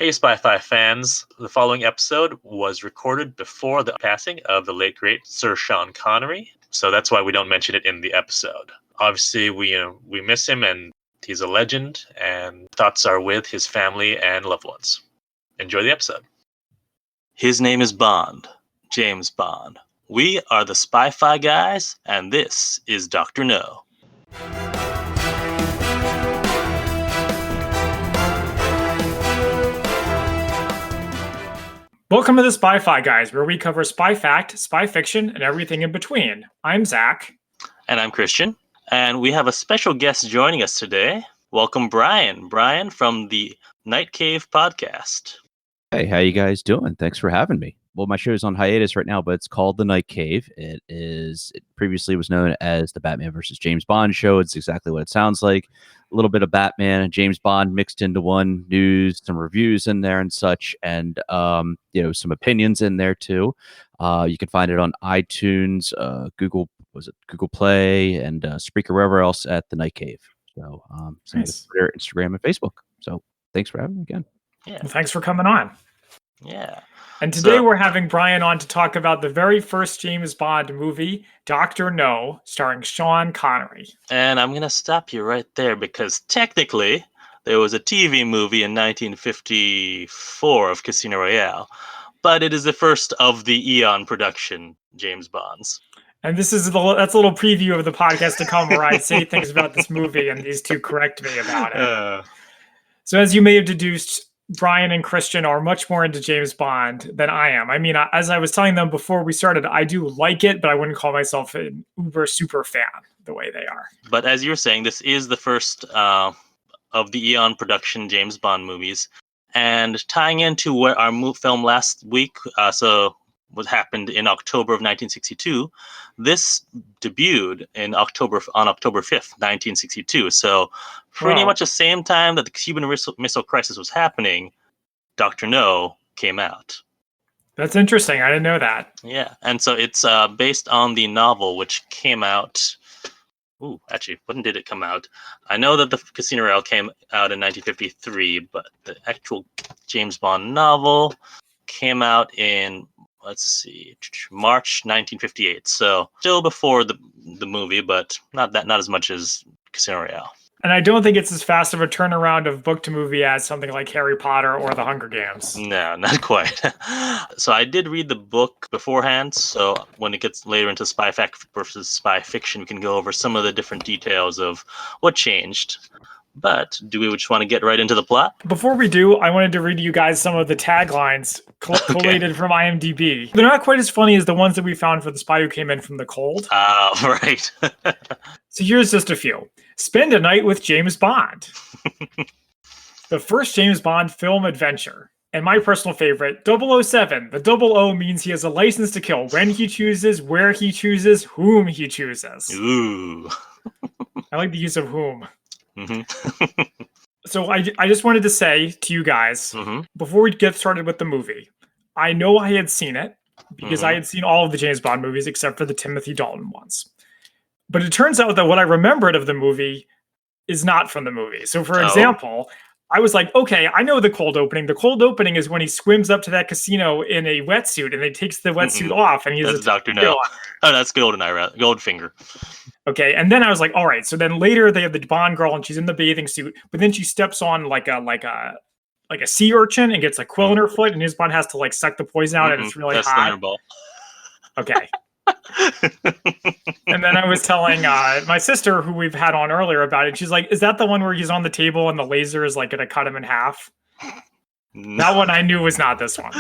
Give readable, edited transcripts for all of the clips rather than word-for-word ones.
Hey, Spy-Fi fans. The following episode was recorded before the passing of the late, great Sir Sean Connery, so that's why we don't mention it in the episode. Obviously, we miss him, and he's a legend, and thoughts are with his family and loved ones. Enjoy the episode. His name is Bond, James Bond. We are the Spy-Fi guys, and this is Dr. No. Welcome to the Spy-Fi Guys, where we cover spy fact, spy fiction, and everything in between. I'm Zach. And I'm Christian. And we have a special guest joining us today. Welcome, Brian. Brian from the Knightcave Podcast. Hey, how you guys doing? Thanks for having me. Well, my show is on hiatus right now, but it's called The Knightcave. It previously was known as the Batman versus James Bond show. It's exactly what it sounds like. A little bit of Batman and James Bond mixed into one, news, some reviews in there and such, and some opinions in there too. You can find it on iTunes, Google Play, and Spreaker, wherever else at the Knightcave. So Nice. Twitter, Instagram, and Facebook. So thanks for having me again. Yeah. Well, thanks for coming on. Yeah. And today we're having Brian on to talk about the very first James Bond movie, Dr. No, starring Sean Connery. And I'm going to stop you right there because technically there was a TV movie in 1954 of Casino Royale, but it is the first of the EON production James Bonds. And that's a little preview of the podcast to come where I say things about this movie and these two correct me about it. So as you may have deduced, Brian and Christian are much more into James Bond than I am. I mean, as I was telling them before we started, I do like it, but I wouldn't call myself an uber super fan the way they are. But as you were saying, this is the first of the EON production James Bond movies. And tying into what our film last week, what happened in October of 1962, this debuted on October 5th, 1962. So pretty much the same time that the Cuban Missile Crisis was happening, Dr. No came out. That's interesting. I didn't know that. Yeah, and so it's based on the novel, which came out... when did it come out? I know that the Casino Royale came out in 1953, but the actual James Bond novel came out in... March 1958. So still before the movie, but not as much as Casino Royale. And I don't think it's as fast of a turnaround of book to movie as something like Harry Potter or The Hunger Games. No, not quite. So I did read the book beforehand. So when it gets later into spy fact versus spy fiction, we can go over some of the different details of what changed. But do we just want to get right into the plot? Before we do, I wanted to read you guys some of the taglines collated from IMDb. They're not quite as funny as the ones that we found for The Spy Who Came In from the Cold. Right. So here's just a few. Spend a night with James Bond. The first James Bond film adventure. And my personal favorite, 007. The 00 means he has a license to kill when he chooses, where he chooses, whom he chooses. Ooh. I like the use of whom. Mm-hmm. So I just wanted to say to you guys, before we get started with the movie, I know I had seen it because I had seen all of the James Bond movies except for the Timothy Dalton ones. But it turns out that what I remembered of the movie is not from the movie. So for example, I was like, okay, I know the cold opening. The cold opening is when he swims up to that casino in a wetsuit and he takes the wetsuit off and he's that's Dr. No. Oh, that's Goldfinger. Okay, and then I was like, all right. So then later they have the Bond girl and she's in the bathing suit, but then she steps on like a sea urchin and gets a quill in her foot, and his Bond has to like suck the poison out, and it's really hot. Okay. And then I was telling my sister, who we've had on earlier, about it. She's like, "Is that the one where he's on the table and the laser is like going to cut him in half?" That one I knew was not this one.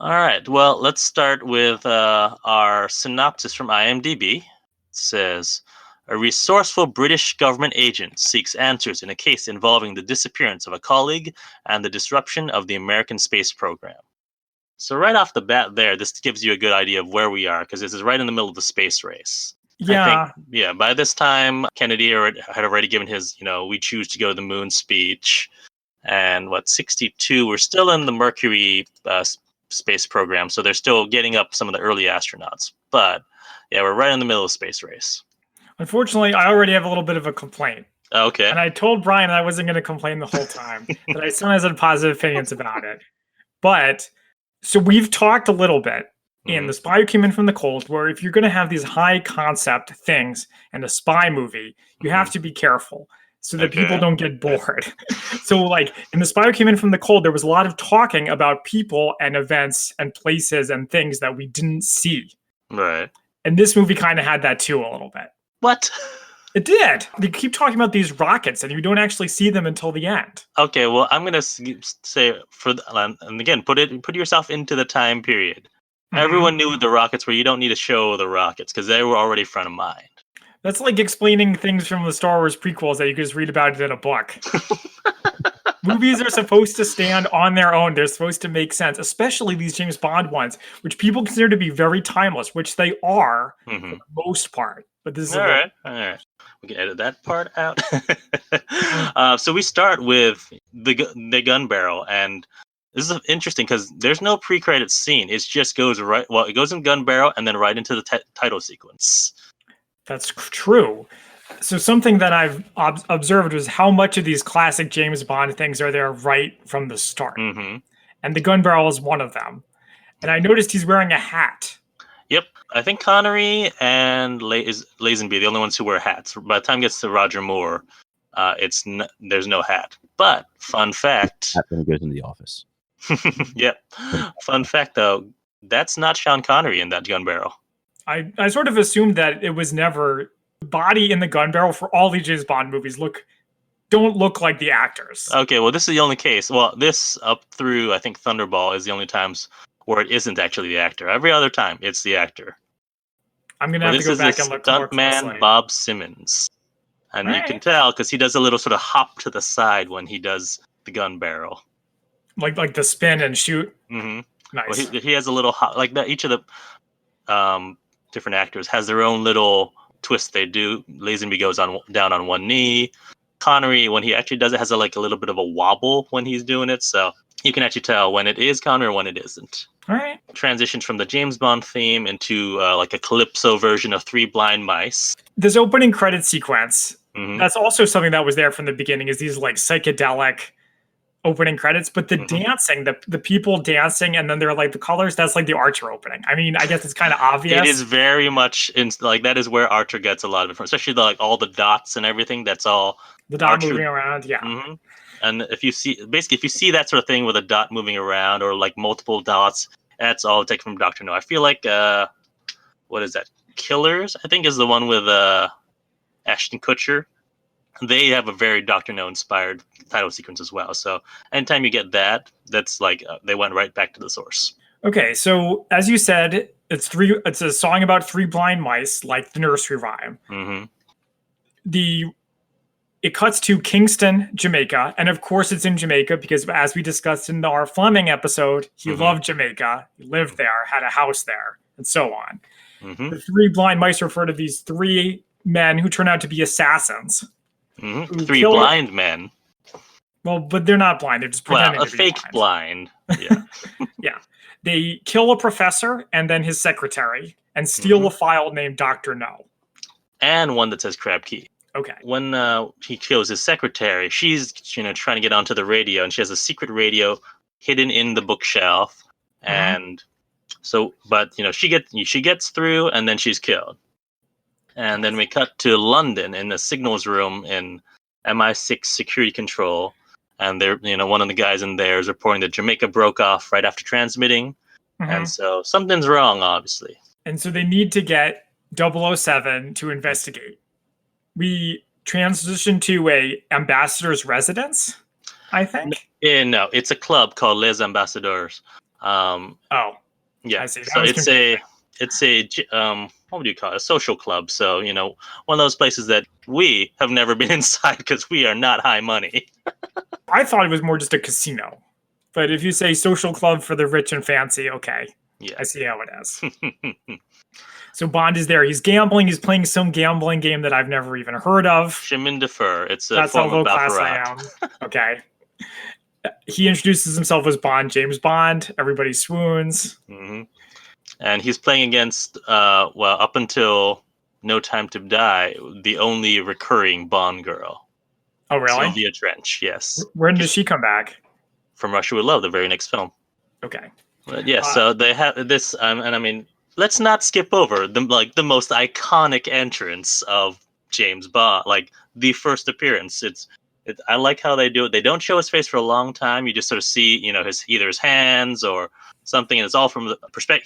All right. Well, let's start with our synopsis from IMDb. It says, a resourceful British government agent seeks answers in a case involving the disappearance of a colleague and the disruption of the American space program. So right off the bat there, this gives you a good idea of where we are, because this is right in the middle of the space race. Yeah. By this time, Kennedy had already given his, we choose to go to the moon speech. And 62, we're still in the Mercury space program, so they're still getting up some of the early astronauts. But yeah, we're right in the middle of the space race. Unfortunately, I already have a little bit of a complaint. Okay. And I told Brian I wasn't going to complain the whole time, that I sometimes had positive opinions about it. But so we've talked a little bit in The Spy Who Came In From the Cold, where if you're going to have these high concept things in a spy movie, you have to be careful so that people don't get bored. So like in The Spy Who Came In From the Cold, there was a lot of talking about people and events and places and things that we didn't see. Right. And this movie kind of had that too a little bit. What? It did. They keep talking about these rockets, and you don't actually see them until the end. Okay, well, I'm gonna say and again, put yourself into the time period. Everyone knew the rockets were. You don't need to show the rockets because they were already front of mind. That's like explaining things from the Star Wars prequels that you can just read about it in a book. Movies are supposed to stand on their own. They're supposed to make sense, especially these James Bond ones, which people consider to be very timeless, which they are for the most part. But this is all right. We can edit that part out. So we start with the gun barrel, and this is interesting because there's no pre-credit scene. It just goes right. Well, it goes in gun barrel and then right into the title sequence. That's true. So something that I've observed was how much of these classic James Bond things are there right from the start. And the gun barrel is one of them. And I noticed he's wearing a hat. Yep. I think Connery and Lazenby, the only ones who wear hats. By the time it gets to Roger Moore, there's no hat. But fun fact. Hat when he goes into the office. Yep. Fun fact, though, that's not Sean Connery in that gun barrel. I sort of assumed that it was never body in the gun barrel for all these James Bond movies don't look like the actors. Okay, well, this is the only case. Well, this up through I think Thunderball is the only times where it isn't actually the actor. Every other time, it's the actor. I'm gonna have to go back and look more closely. Stuntman Bob Simmons, and you can tell because he does a little sort of hop to the side when he does the gun barrel, like the spin and shoot. Nice. Well, he has a little hop like that. Each of the different actors has their own little twist they do. Lazenby goes down on one knee. Connery, when he actually does it, has a little bit of a wobble when he's doing it. So you can actually tell when it is Connery or when it isn't. All right. Transitions from the James Bond theme into a calypso version of Three Blind Mice. This opening credit sequence, that's also something that was there from the beginning, is these psychedelic opening credits, but the dancing, the people dancing, and then they're the colors, that's the Archer opening. I mean, I guess it's kind of obvious. It is very much that is where Archer gets a lot of it from, especially all the dots and everything. That's all the dot Archer moving around. Yeah. And if you see that sort of thing with a dot moving around or multiple dots, that's all taken from Dr. No. I feel like what is that? Killers, I think, is the one with Ashton Kutcher. They have a very Dr. No inspired title sequence as well. So anytime you get that, that's they went right back to the source. Okay, so as you said, it's a song about three blind mice, like the nursery rhyme. It cuts to Kingston, Jamaica, and of course it's in Jamaica because, as we discussed in our Fleming episode, he loved Jamaica, he lived there, had a house there, and so on. The three blind mice refer to these three men who turn out to be assassins. Three blind men. Well, but they're not blind. They're just pretending to be fake blind. Yeah. Yeah. They kill a professor and then his secretary and steal a file named Dr. No. And one that says Crab Key. Okay. When he kills his secretary, she's trying to get onto the radio, and she has a secret radio hidden in the bookshelf. And so, but she gets through, and then she's killed. And then we cut to London in the signals room in MI6 security control. And they're, one of the guys in there is reporting that Jamaica broke off right after transmitting. And so something's wrong, obviously. And so they need to get 007 to investigate. We transition to a ambassador's residence, I think. No, it's a club called Les Ambassadeurs. Yeah. I see. So it's a what would you call it? A social club. So, one of those places that we have never been inside because we are not high money. I thought it was more just a casino. But if you say social club for the rich and fancy, okay. Yeah. I see how it is. So Bond is there. He's gambling. He's playing some gambling game that I've never even heard of. Chemin de Fer. It's a form of Baccarat. That's how low class I am. Okay. He introduces himself as Bond, James Bond. Everybody swoons. And he's playing against, up until No Time to Die, the only recurring Bond girl. Oh, really? Sylvia Trench, yes. When does she come back? From Russia with Love, the very next film. Okay. But yeah, so they have this, and I mean, let's not skip over the most iconic entrance of James Bond, like the first appearance. I like how they do it. They don't show his face for a long time. You just sort of see, either his hands or something, and it's all from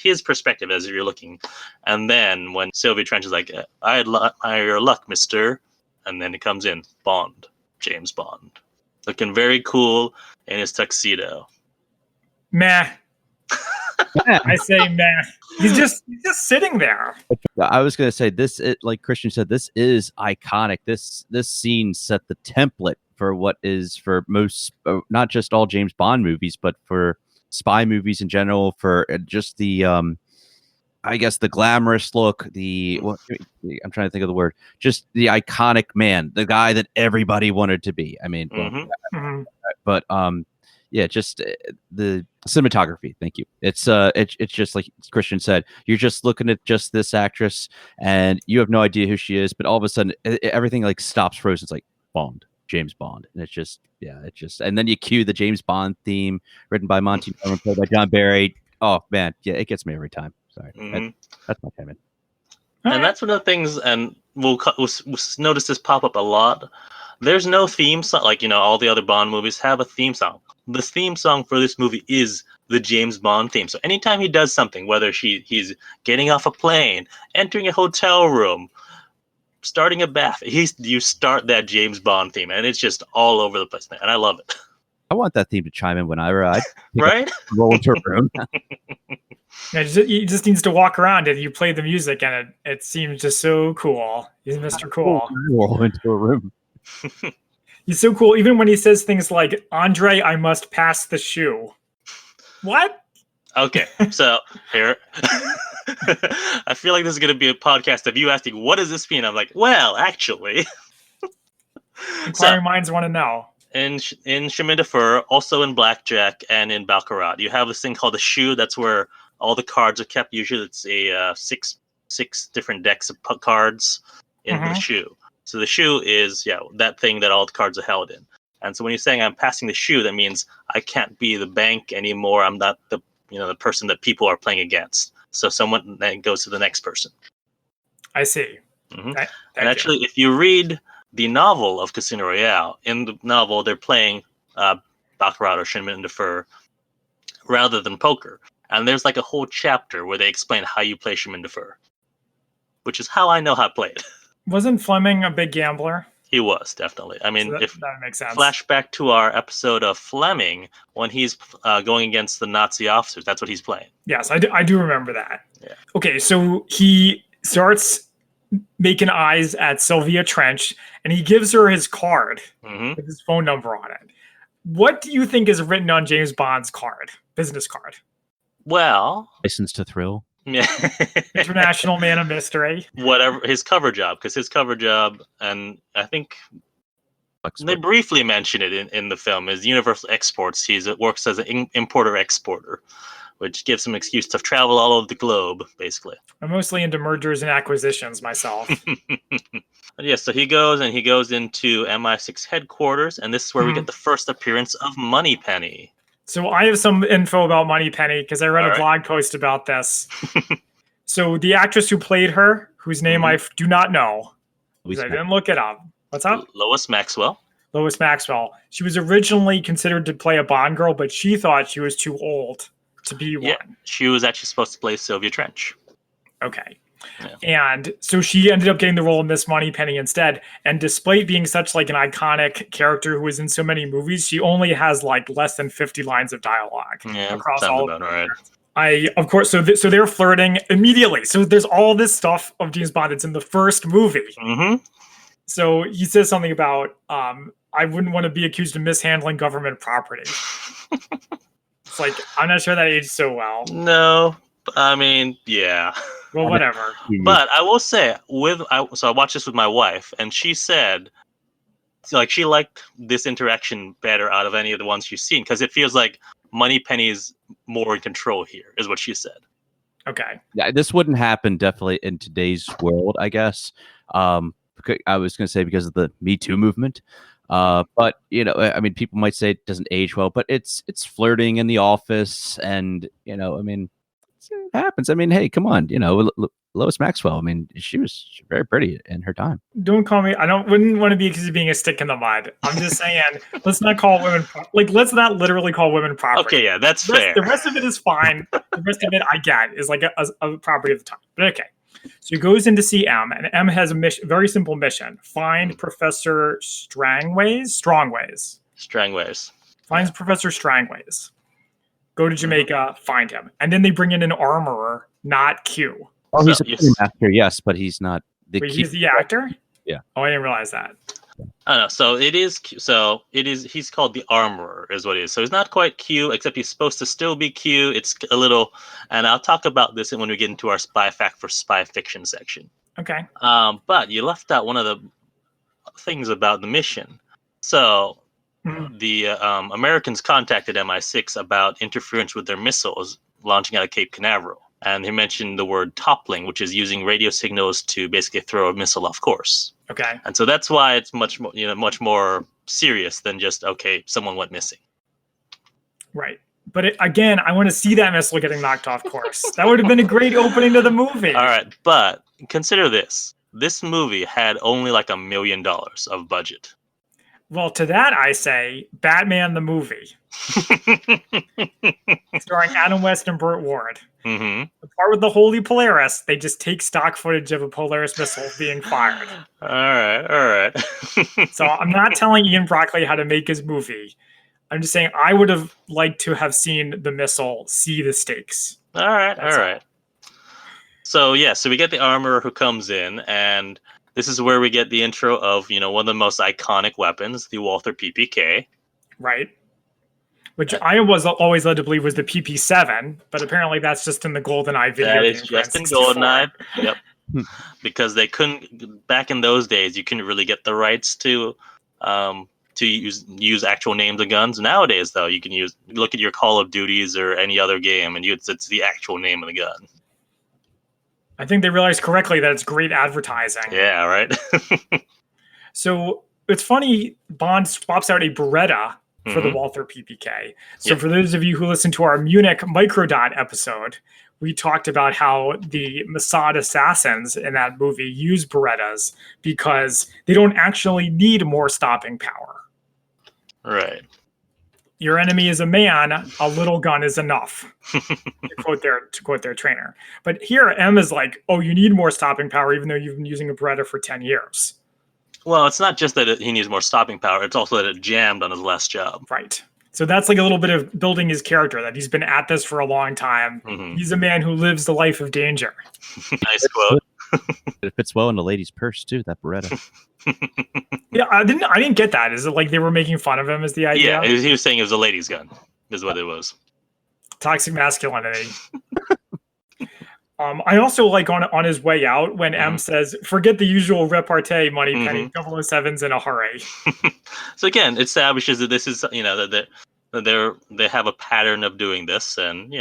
his perspective as you're looking. And then when Sylvia Trench is like, "I admire your luck, Mister," and then it comes in Bond, James Bond, looking very cool in his tuxedo. Meh. I say meh. He's just sitting there. I was going to say this, like Christian said, this is iconic. This scene set the template for what is for most, not just all James Bond movies, but for spy movies in general, for just the, I guess, the glamorous look, I'm trying to think of the word, just the iconic man, the guy that everybody wanted to be. I mean, but yeah, just the cinematography. Thank you. It's just like Christian said. You're just looking at just this actress, and you have no idea who she is. But all of a sudden, everything like stops frozen. It's like Bond, James Bond, and and then you cue the James Bond theme written by Monty Norman, played by John Barry. Oh man, yeah, it gets me every time. Sorry, that's my comment. And that's one of the things, and we'll notice this pop up a lot. There's no theme song, like, all the other Bond movies have a theme song. The theme song for this movie is the James Bond theme. So anytime he does something, whether he's getting off a plane, entering a hotel room, starting a bath, you start that James Bond theme, and it's just all over the place, and I love it. I want that theme to chime in when I ride. Right? Roll into a room. Yeah, he just needs to walk around and you play the music, and it seems just so cool. He's Mr. Cool. Roll into a room. He's so cool. Even when he says things like, "Andre, I must pass the shoe." What? Okay, so here, I feel like this is going to be a podcast of you asking, "What does this mean?" I'm like, well, actually, inquiring minds want to know. In Chemin de Fer, also in Blackjack and in Baccarat, you have this thing called the shoe. That's where all the cards are kept. Usually, it's a six different decks of cards in the shoe. So the shoe is, that thing that all the cards are held in. And so when you're saying I'm passing the shoe, that means I can't be the bank anymore. I'm not the person that people are playing against. So someone then goes to the next person. I see. And actually, if you read the novel of Casino Royale, in the novel they're playing Baccarat or Chemin de Fer rather than poker. And there's like a whole chapter where they explain how you play Chemin de Fer, which is how I know how to play it. Wasn't Fleming a big gambler? He was, definitely. I mean, so if that makes sense. Flashback to our episode of Fleming, when he's going against the Nazi officers, that's what he's playing. Yes, I do remember that. Yeah. Okay, so he starts making eyes at Sylvia Trench, and he gives her his card with his phone number on it. What do you think is written on James Bond's business card? Well, License to Thrill. Yeah. International Man of Mystery. Whatever his cover job, and I think they briefly mention it in the film, is Universal Exports. He works as an importer-exporter, which gives him an excuse to travel all over the globe, basically. I'm mostly into mergers and acquisitions myself. Yeah, so he goes into MI6 headquarters, and this is where we get the first appearance of Moneypenny. So I have some info about Moneypenny because I read a blog post about this. So the actress who played her, whose name I do not know, I didn't look it up. What's up? Lois Maxwell. Lois Maxwell. She was originally considered to play a Bond girl, but she thought she was too old to be one. She was actually supposed to play Sylvia Trench. Okay. Yeah. And so she ended up getting the role of Miss Moneypenny instead. And despite being such like an iconic character who was in so many movies, she only has like less than 50 lines of dialogue across all of them. Right. Of course, so they're flirting immediately. So there's all this stuff of James Bond that's in the first movie. So he says something about, I wouldn't want to be accused of mishandling government property. It's like, I'm not sure that aged so well. No, I mean, yeah. Well, whatever. But I will say, so I watched this with my wife, and she said, like, she liked this interaction better out of any of the ones she's seen, because it feels like Moneypenny's more in control here, is what she said. Okay. Yeah, this wouldn't happen definitely in today's world, I guess. I was going to say because of the Me Too movement. But I mean, people might say it doesn't age well, but it's flirting in the office, and it happens. I mean, hey, come on, Lois Maxwell. I mean, she was very pretty in her time. Don't call me. Wouldn't want to be accused of being a stick in the mud. I'm just saying, let's not call women let's not literally call women property. Okay, yeah, that's fair. The rest of it is fine. The rest of it I get is like a property of the time. But okay. So he goes in to see M, and M has a very simple mission: find Professor Strangways. Finds Professor Strangways. Go to Jamaica, find him, and then they bring in an armorer, not Q. Oh, he's a actor, yes, but he's not the. Wait, he's the actor? Yeah. Oh, I didn't realize that. I know. So it is. He's called the Armorer, is what it is. So he's not quite Q, except he's supposed to still be Q. It's a little, and I'll talk about this when we get into our spy fact for spy fiction section. Okay. But you left out one of the things about the mission. So the Americans contacted MI6 about interference with their missiles launching out of Cape Canaveral. And he mentioned the word toppling, which is using radio signals to basically throw a missile off course. Okay. And so that's why it's much more serious than just, okay, someone went missing. Right. But again, I want to see that missile getting knocked off course. That would have been a great opening to the movie. All right. But consider this. This movie had only like $1 million of budget. Well, to that I say, Batman the movie. Starring Adam West and Burt Ward. Mm-hmm. The part with the Holy Polaris, they just take stock footage of a Polaris missile being fired. All right. So I'm not telling Ian Broccoli how to make his movie. I'm just saying I would have liked to have seen the missile see the stakes. All right. So we get the armorer who comes in, and this is where we get the intro of, one of the most iconic weapons, the Walther PPK. Right. Which I was always led to believe was the PP7, but apparently that's just in the GoldenEye video. That is just in GoldenEye. Yep. Because they couldn't, back in those days, you couldn't really get the rights to use actual names of guns. Nowadays, though, you can look at your Call of Duties or any other game, and it's the actual name of the gun. I think they realized correctly that it's great advertising. Yeah, right. So it's funny, Bond swaps out a Beretta for the Walther PPK. So for those of you who listen to our Munich Microdot episode, we talked about how the Mossad assassins in that movie use Berettas because they don't actually need more stopping power. Right. Your enemy is a man, a little gun is enough, to quote their trainer. But here, M is like, oh, you need more stopping power, even though you've been using a Beretta for 10 years. Well, it's not just that he needs more stopping power. It's also that it jammed on his last job. Right. So that's like a little bit of building his character, that he's been at this for a long time. He's a man who lives the life of danger. Nice quote. It fits well in the lady's purse, too, that Beretta. Yeah, I didn't get that. Is it like they were making fun of him as the idea? Yeah, he was saying it was a lady's gun, is what it was. Toxic masculinity. I also like on his way out when M says, forget the usual repartee, money penny, 007's in a hurry. So again, it establishes that this is, that they have a pattern of doing this, and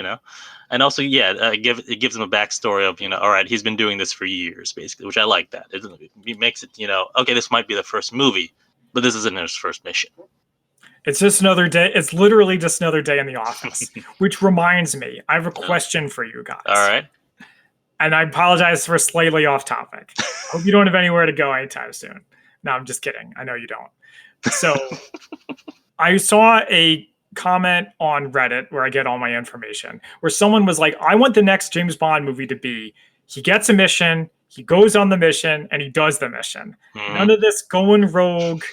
and also it gives them a backstory of all right, he's been doing this for years basically, which I like that. It makes it okay, this might be the first movie, but this isn't his first mission. It's just another day. It's literally just another day in the office. Which reminds me, I have a question for you guys. All right. And I apologize for slightly off topic. Hope you don't have anywhere to go anytime soon. No, I'm just kidding. I know you don't. So I saw a comment on Reddit where I get all my information, where someone was like, I want the next James Bond movie to be, he gets a mission, he goes on the mission, and he does the mission. None of this going rogue,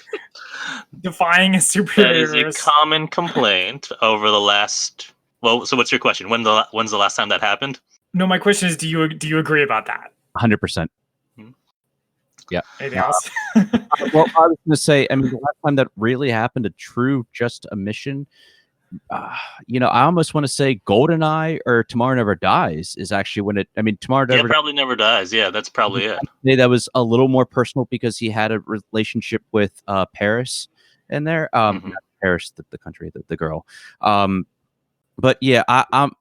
defying his superiors. That is a common complaint over the last... Well, so what's your question? When's the last time that happened? No, my question is, do you agree about that? 100%. Yeah. Anything else? Well, I was going to say, I mean, the last time that really happened, a true just a mission, I almost want to say GoldenEye or Tomorrow Never Dies is actually when it, I mean, Tomorrow Never probably Never Dies. Yeah, that's probably it. That was a little more personal because he had a relationship with Paris in there. Not Paris, the country, the girl. But yeah, I'm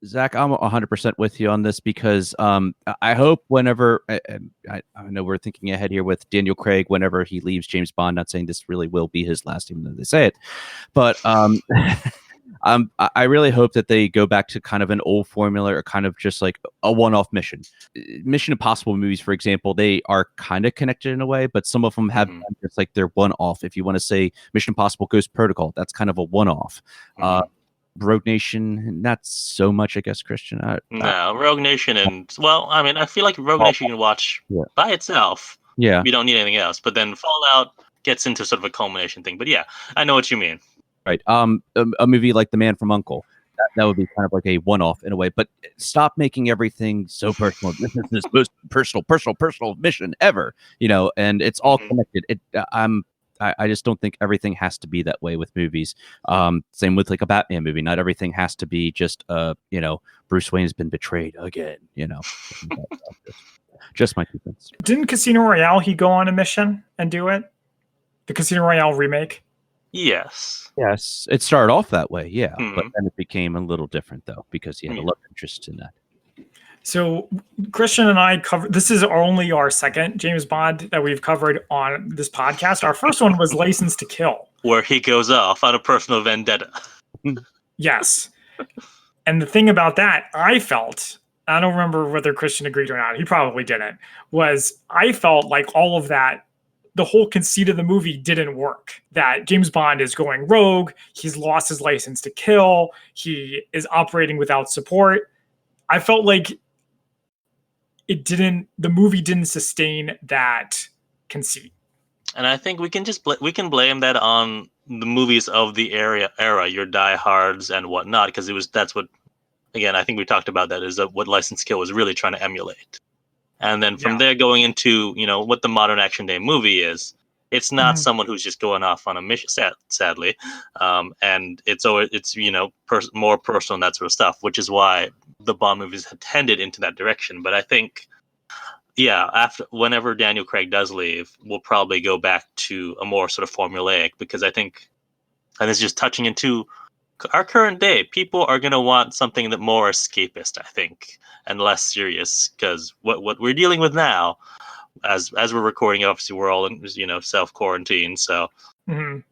Zach. I'm 100% with you on this because I hope whenever I know we're thinking ahead here with Daniel Craig, whenever he leaves James Bond. Not saying this really will be his last, even though they say it, but I really hope that they go back to kind of an old formula or kind of just like a one-off mission. Mission Impossible movies, for example, they are kind of connected in a way, but some of them have just like they're one-off. If you want to say Mission Impossible Ghost Protocol, that's kind of a one-off. Rogue Nation, not so much, I guess, Christian. No, Rogue Nation I feel like Rogue Nation you can watch by itself. Yeah. You don't need anything else. But then Fallout gets into sort of a culmination thing. But yeah, I know what you mean. Right. A movie like The Man from U.N.C.L.E., that would be kind of like a one-off in a way. But stop making everything so personal. This is this most personal mission ever, and it's all connected. I just don't think everything has to be that way with movies. Same with like a Batman movie. Not everything has to be just, Bruce Wayne has been betrayed again, Just my 2 cents. Didn't Casino Royale, he go on a mission and do it? The Casino Royale remake? Yes. Yes. It started off that way, yeah. But then it became a little different, though, because he had a love interest in that. So Christian and I covered, this is only our second James Bond that we've covered on this podcast. Our first one was License to Kill, where he goes off on a personal vendetta. Yes. And the thing about that, I don't remember whether Christian agreed or not, he probably didn't, was I felt like all of that, the whole conceit of the movie didn't work. That James Bond is going rogue, he's lost his license to kill, he is operating without support. I felt like the movie didn't sustain that conceit. And I think we can blame that on the movies of the era, your Die Hards and whatnot, because that's what, again, I think we talked about that, is what License to Kill was really trying to emulate. And then from there going into, what the modern action day movie is, it's not someone who's just going off on a mission, sadly. And it's more personal and that sort of stuff, which is why the Bond movies have tended into that direction. But I think, whenever Daniel Craig does leave, we'll probably go back to a more sort of formulaic, because I think, and it's just touching into our current day, people are going to want something that more escapist, I think, and less serious, because what we're dealing with now, as we're recording, obviously we're all in, self-quarantine, so they're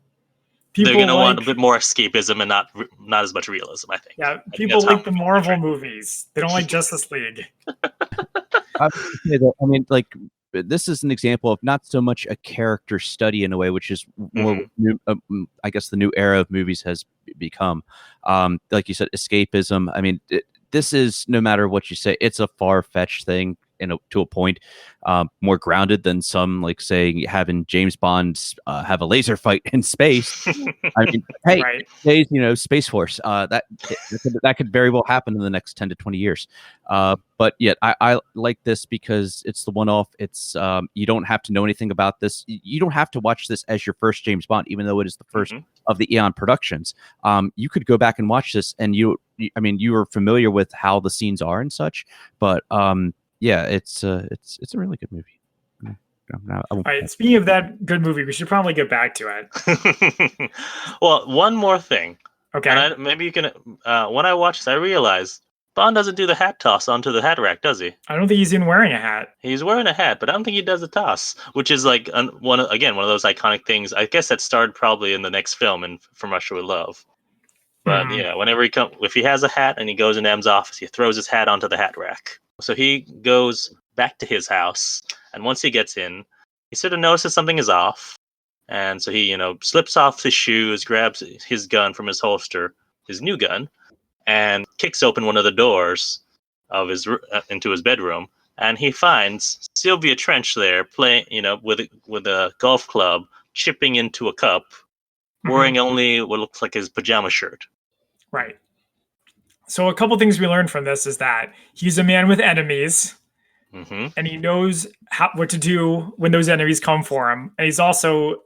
going to want a bit more escapism and not as much realism, I think. Yeah, people like the Marvel movies. They don't like Justice League. I would say that, I mean, like, this is an example of not so much a character study in a way, which is more, I guess, the new era of movies has become. Like you said, escapism. I mean, this is, no matter what you say, it's a far-fetched thing. To a point, more grounded than some, like, say, having James Bond have a laser fight in space. I mean, hey, today's, Space Force, that could very well happen in the next 10 to 20 years. But yet, I like this because it's the one-off. It's you don't have to know anything about this. You don't have to watch this as your first James Bond, even though it is the first of the EON Productions. You could go back and watch this, and you are familiar with how the scenes are and such, but yeah, it's a really good movie. All right, speaking of that good movie, we should probably get back to it. Well, one more thing. Okay. And maybe you can. When I watched this, I realized Bond doesn't do the hat toss onto the hat rack, does he? I don't think he's even wearing a hat. He's wearing a hat, but I don't think he does the toss, which is like one of those iconic things. I guess that started probably in the next film, in From Russia with Love. But whenever if he has a hat and he goes in M's office, he throws his hat onto the hat rack. So he goes back to his house, and once he gets in, he sort of notices something is off. And so he, slips off his shoes, grabs his gun from his holster, his new gun, and kicks open one of the doors of his into his bedroom, and he finds Sylvia Trench there playing, with a golf club, chipping into a cup, wearing only what looks like his pajama shirt. Right. So a couple things we learned from this is that he's a man with enemies, and he knows what to do when those enemies come for him. And he's also,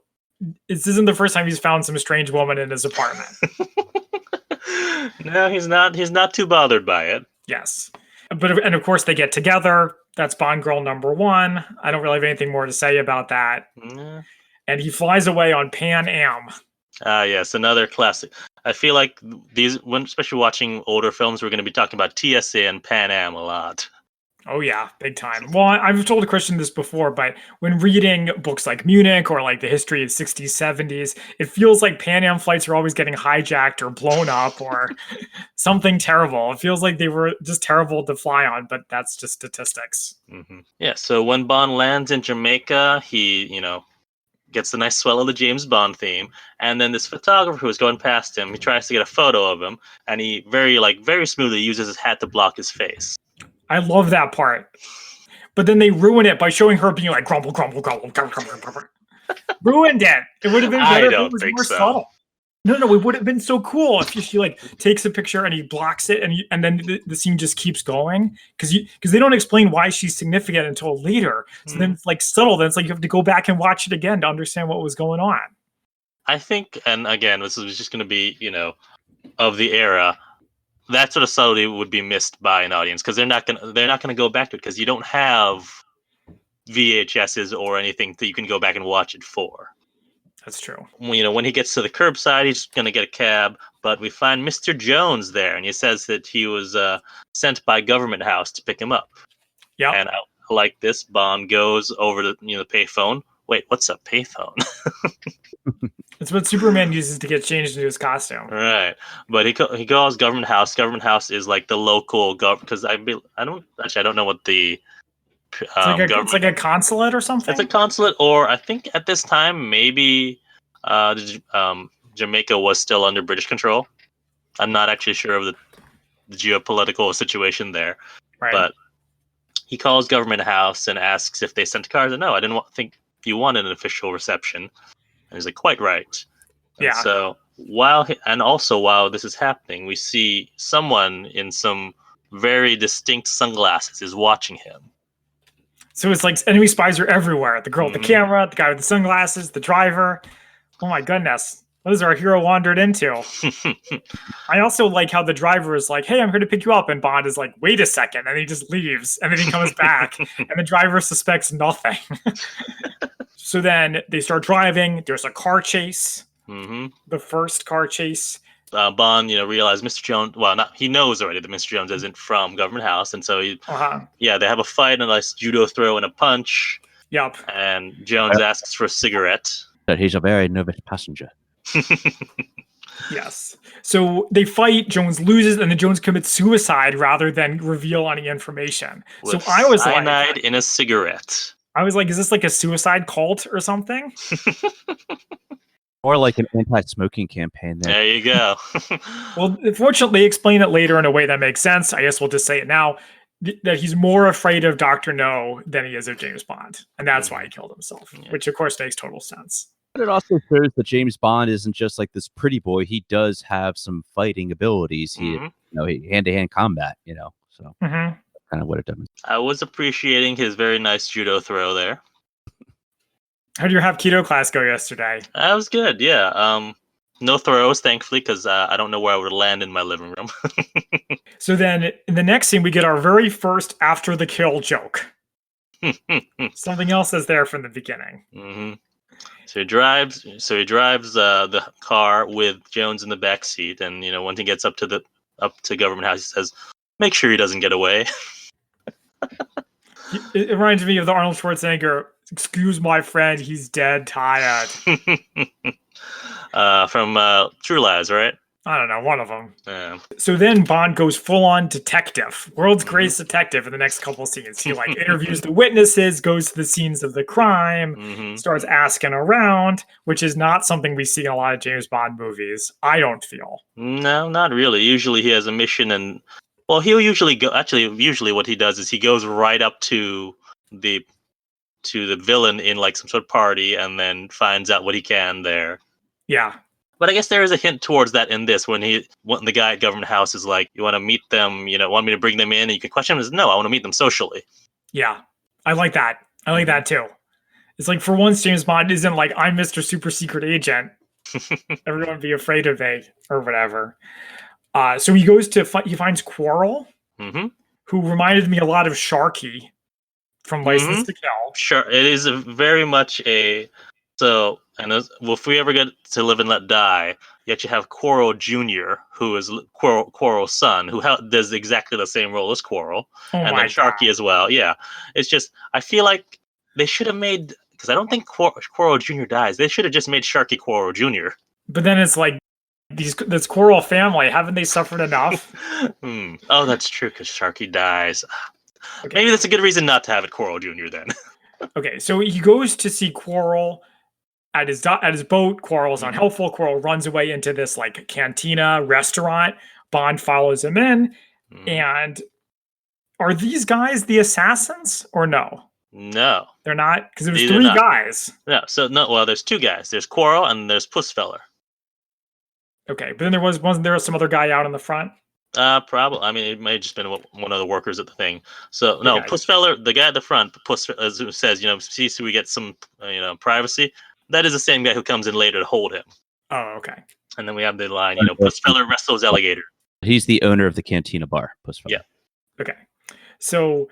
this isn't the first time he's found some strange woman in his apartment. No, he's not. He's not too bothered by it. Yes. And of course they get together. That's Bond girl number one. I don't really have anything more to say about that. And he flies away on Pan Am. Yes, another classic. I feel like especially watching older films, we're going to be talking about TSA and Pan Am a lot. Oh yeah, big time. Well, I've told Christian this before, but when reading books like Munich or like the history of 60s, 70s, it feels like Pan Am flights are always getting hijacked or blown up or something terrible. It feels like they were just terrible to fly on, but that's just statistics. Mm-hmm. Yeah, so when Bond lands in Jamaica, he, gets the nice swell of the James Bond theme, and then this photographer who's going past him, he tries to get a photo of him, and he very smoothly uses his hat to block his face. I love that part. But then they ruin it by showing her being like grumble, grumble, grumble, grumble, grumble, grumble. Ruined it. It would have been better if it was more subtle. No, it would have been so cool if she like takes a picture and he blocks it, and then the scene just keeps going because they don't explain why she's significant until later. So then it's like subtle. Then it's like you have to go back and watch it again to understand what was going on. I think, and again, this is just going to be of the era. That sort of subtlety would be missed by an audience because they're not gonna go back to it because you don't have VHSs or anything that you can go back and watch it for. That's true. When he gets to the curbside, he's gonna get a cab, but we find Mr. Jones there, and he says that he was sent by Government House to pick him up. Yeah. And like this, Bond goes over to the payphone. Wait, what's a payphone? It's what Superman uses to get changed into his costume. Right, but he calls Government House. Government House is like the local because I don't know what the it's like a consulate or something. It's a consulate, or I think at this time maybe Jamaica was still under British control. I'm not actually sure of the geopolitical situation there, right. But he calls Government House and asks if they sent cards. And no, I didn't think you wanted an official reception. And he's like, quite right. And yeah. So while this is happening, we see someone in some very distinct sunglasses is watching him. So it's like enemy spies are everywhere. The girl with the camera, the guy with the sunglasses, the driver. Oh my goodness. What has our hero wandered into? I also like how the driver is like, hey, I'm here to pick you up. And Bond is like, wait a second. And he just leaves. And then he comes back. And the driver suspects nothing. So then they start driving. There's a car chase. The first car chase. Bond, realized Mr. Jones. Well, he knows already that Mr. Jones isn't from Government House, and so they have a fight, a nice judo throw and a punch. Yep. And Jones asks for a cigarette. That he's a very nervous passenger. Yes. So they fight. Jones loses, and then Jones commits suicide rather than reveal any information. With so I was cyanide in a cigarette. I was like, is this like a suicide cult or something? Or like an anti-smoking campaign. There you go. Well, fortunately, explain it later in a way that makes sense. I guess we'll just say it now. That he's more afraid of Dr. No than he is of James Bond. And that's why he killed himself, which of course makes total sense. But it also shows that James Bond isn't just like this pretty boy. He does have some fighting abilities. He hand-to-hand combat, so kind of what it does. I was appreciating his very nice judo throw there. How did your Hapkido class go yesterday? That was good, yeah. No throws, thankfully, because I don't know where I would land in my living room. So then, in the next scene, we get our very first after the kill joke. Something else is there from the beginning. So he drives the car with Jones in the back seat, and when he gets up to Government House, he says, "Make sure he doesn't get away." It reminds me of the Arnold Schwarzenegger. Excuse my friend, he's dead tired. From True Lies, right? I don't know, one of them. Yeah. So then Bond goes full-on detective, world's greatest detective in the next couple of scenes. He interviews the witnesses, goes to the scenes of the crime, starts asking around, which is not something we see in a lot of James Bond movies. I don't feel. No, not really. Usually he has a mission, and he'll usually go. Actually, usually what he does is he goes right up to the villain in like some sort of party, and then finds out what he can there. Yeah. But I guess there is a hint towards that in this when the guy at Government House is like, you want to meet them, want me to bring them in, and you can question him. Is no, I want to meet them socially. Yeah, I like that. I like that too. It's like for once, James Bond isn't like, I'm Mr. Super Secret Agent. Everyone be afraid of me or whatever. So he goes to he finds Quarrel, who reminded me a lot of Sharky from License to Kill. Sure, it is very much a So, and if we ever get to Live and Let Die, yet you have Quarrel Jr., who is Quarrel's son, who does exactly the same role as Quarrel, and then Sharky as well. Yeah, it's just I feel like they should have made, because I don't think Quarrel Jr. dies. They should have just made Sharky Quarrel Jr. But then it's like this Quarrel family, haven't they suffered enough? Oh, that's true, because Sharky dies. Okay. Maybe that's a good reason not to have it Quarrel Jr. then. Okay, so he goes to see Quarrel at his boat. Quarrel's unhelpful. Quarrel runs away into this like cantina restaurant. Bond follows him in. And are these guys the assassins or no? No. They're not? Because it was three guys. No, well, there's two guys. There's Quarrel and there's Pussfeller. Okay, but then wasn't there some other guy out in the front? Probably. I mean, it may have just been one of the workers at the thing. So no, Pussfeller, the guy at the front, who says, see, so we get some, privacy. That is the same guy who comes in later to hold him. Oh, okay. And then we have the line, Pussfeller wrestles alligator. He's the owner of the cantina bar, Pussfeller. Yeah. Okay. So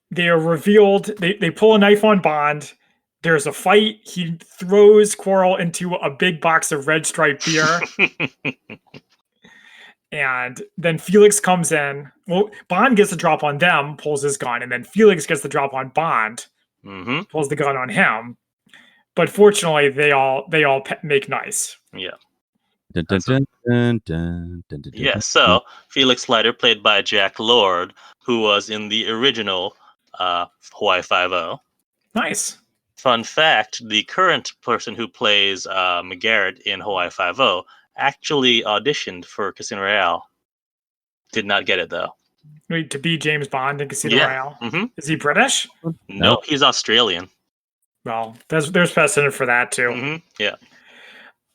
they are revealed. They pull a knife on Bond. There's a fight. He throws Quarrel into a big box of Red Stripe beer. And then Felix comes in. Well, Bond gets the drop on them, pulls his gun, and then Felix gets the drop on Bond, pulls the gun on him. But fortunately, they all make nice. Yeah. Dun, dun, dun, dun, dun, dun, dun, yeah. So Felix Leiter, played by Jack Lord, who was in the original Hawaii Five-0. Nice. Fun fact: the current person who plays McGarrett in Hawaii Five-0 actually auditioned for Casino Royale. Did not get it though. Wait, to be James Bond in Casino Royale? Mm-hmm. Is he British? No, he's Australian. Well, there's precedent for that too. Mm-hmm. Yeah.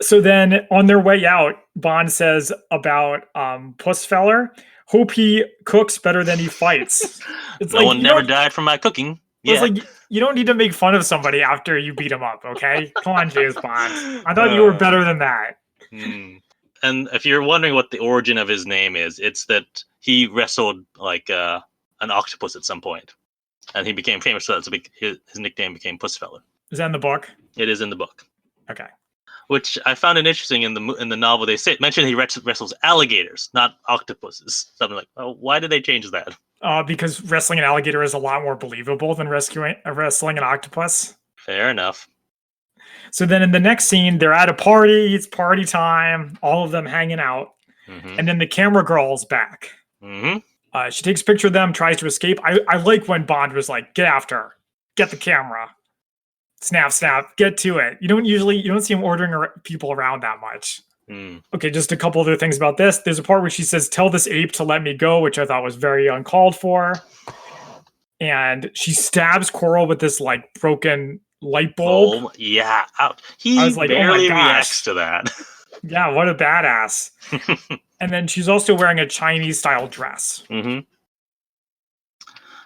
So then on their way out, Bond says about Pussfeller, hope he cooks better than he fights. It's no one never died from my cooking. It's like, you don't need to make fun of somebody after you beat him up, okay? Come on, James Bond. I thought you were better than that. And if you're wondering what the origin of his name is, it's that he wrestled like an octopus at some point. And he became famous for that, so his nickname became Pussfeller. Is that in the book? It is in the book. Okay. Which I found it interesting in the novel. They mention he wrestles alligators, not octopuses. So I'm like, oh, why did they change that? Because wrestling an alligator is a lot more believable than wrestling an octopus. Fair enough. So then in the next scene, they're at a party. It's party time. All of them hanging out. And then the camera girl's back. She takes a picture of them, tries to escape. I like when Bond was like, get after her. Get the camera. Snap, snap. Get to it. You don't see him ordering people around that much. Okay, just a couple other things about this. There's a part where she says, tell this ape to let me go, which I thought was very uncalled for. And she stabs Quarrel with this like broken light bulb. Oh, yeah. He like, barely reacts to that. Yeah, what a badass. And then she's also wearing a Chinese-style dress.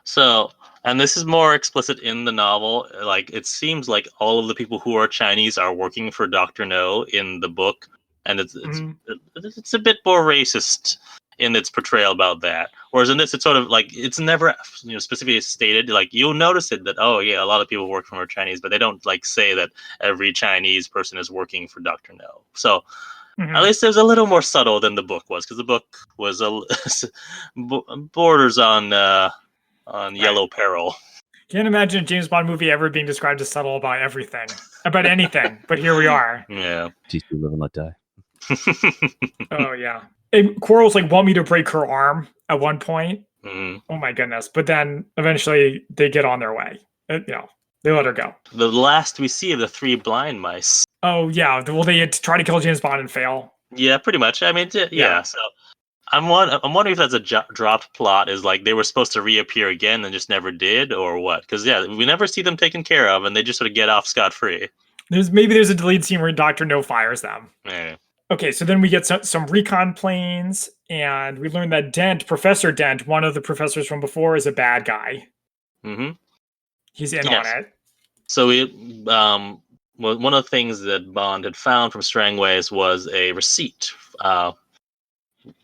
So, and this is more explicit in the novel. Like, it seems like all of the people who are Chinese are working for Dr. No in the book. And it's a bit more racist in its portrayal about that. Whereas in this, it's sort of like, it's never specifically stated. Like, you'll notice it that, oh yeah, a lot of people work for Chinese, but they don't like say that every Chinese person is working for Dr. No. So at least it was a little more subtle than the book was, because the book was borders on yellow peril. Can't imagine a James Bond movie ever being described as subtle about everything, about anything. But here we are. Yeah. TC Live and Let Die. Oh yeah. And Quarrel's like, want me to break her arm at one point. Oh my goodness. But then eventually they get on their way. They let her go. The last we see of the three blind mice. Oh yeah. Well, they try to kill James Bond and fail. Yeah, pretty much. I mean, yeah. So I'm wondering if that's a dropped plot, is like they were supposed to reappear again and just never did, or what? Because we never see them taken care of, and they just sort of get off scot-free. Maybe there's a deleted scene where Dr. No fires them. Yeah. Okay, so then we get some recon planes, and we learn that Professor Dent, one of the professors from before, is a bad guy. He's in on it. So one of the things that Bond had found from Strangways was a receipt,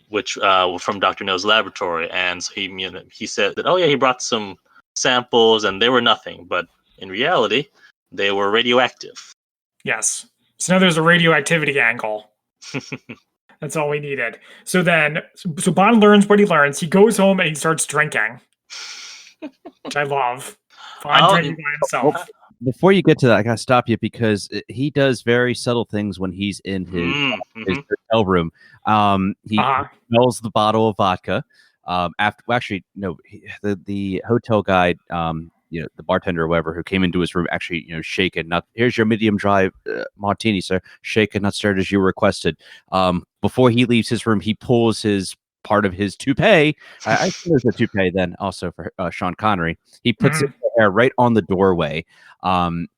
which from Dr. No's laboratory, and so he said that, oh yeah, he brought some samples and they were nothing, but in reality they were radioactive. Yes. So now there's a radioactivity angle. That's all we needed. So Bond learns what he learns. He goes home and he starts drinking, which I love. Bond drinking by himself. Before you get to that, I gotta stop you because he does very subtle things when he's in his hotel room. He smells the bottle of vodka. The hotel guy, the bartender or whatever who came into his room actually, shaken. Not here's your medium dry martini, sir. Shaken, not stirred as you requested. Before he leaves his room, he pulls his part of his toupee. I think there's a toupee then also for Sean Connery. He puts it right on the doorway,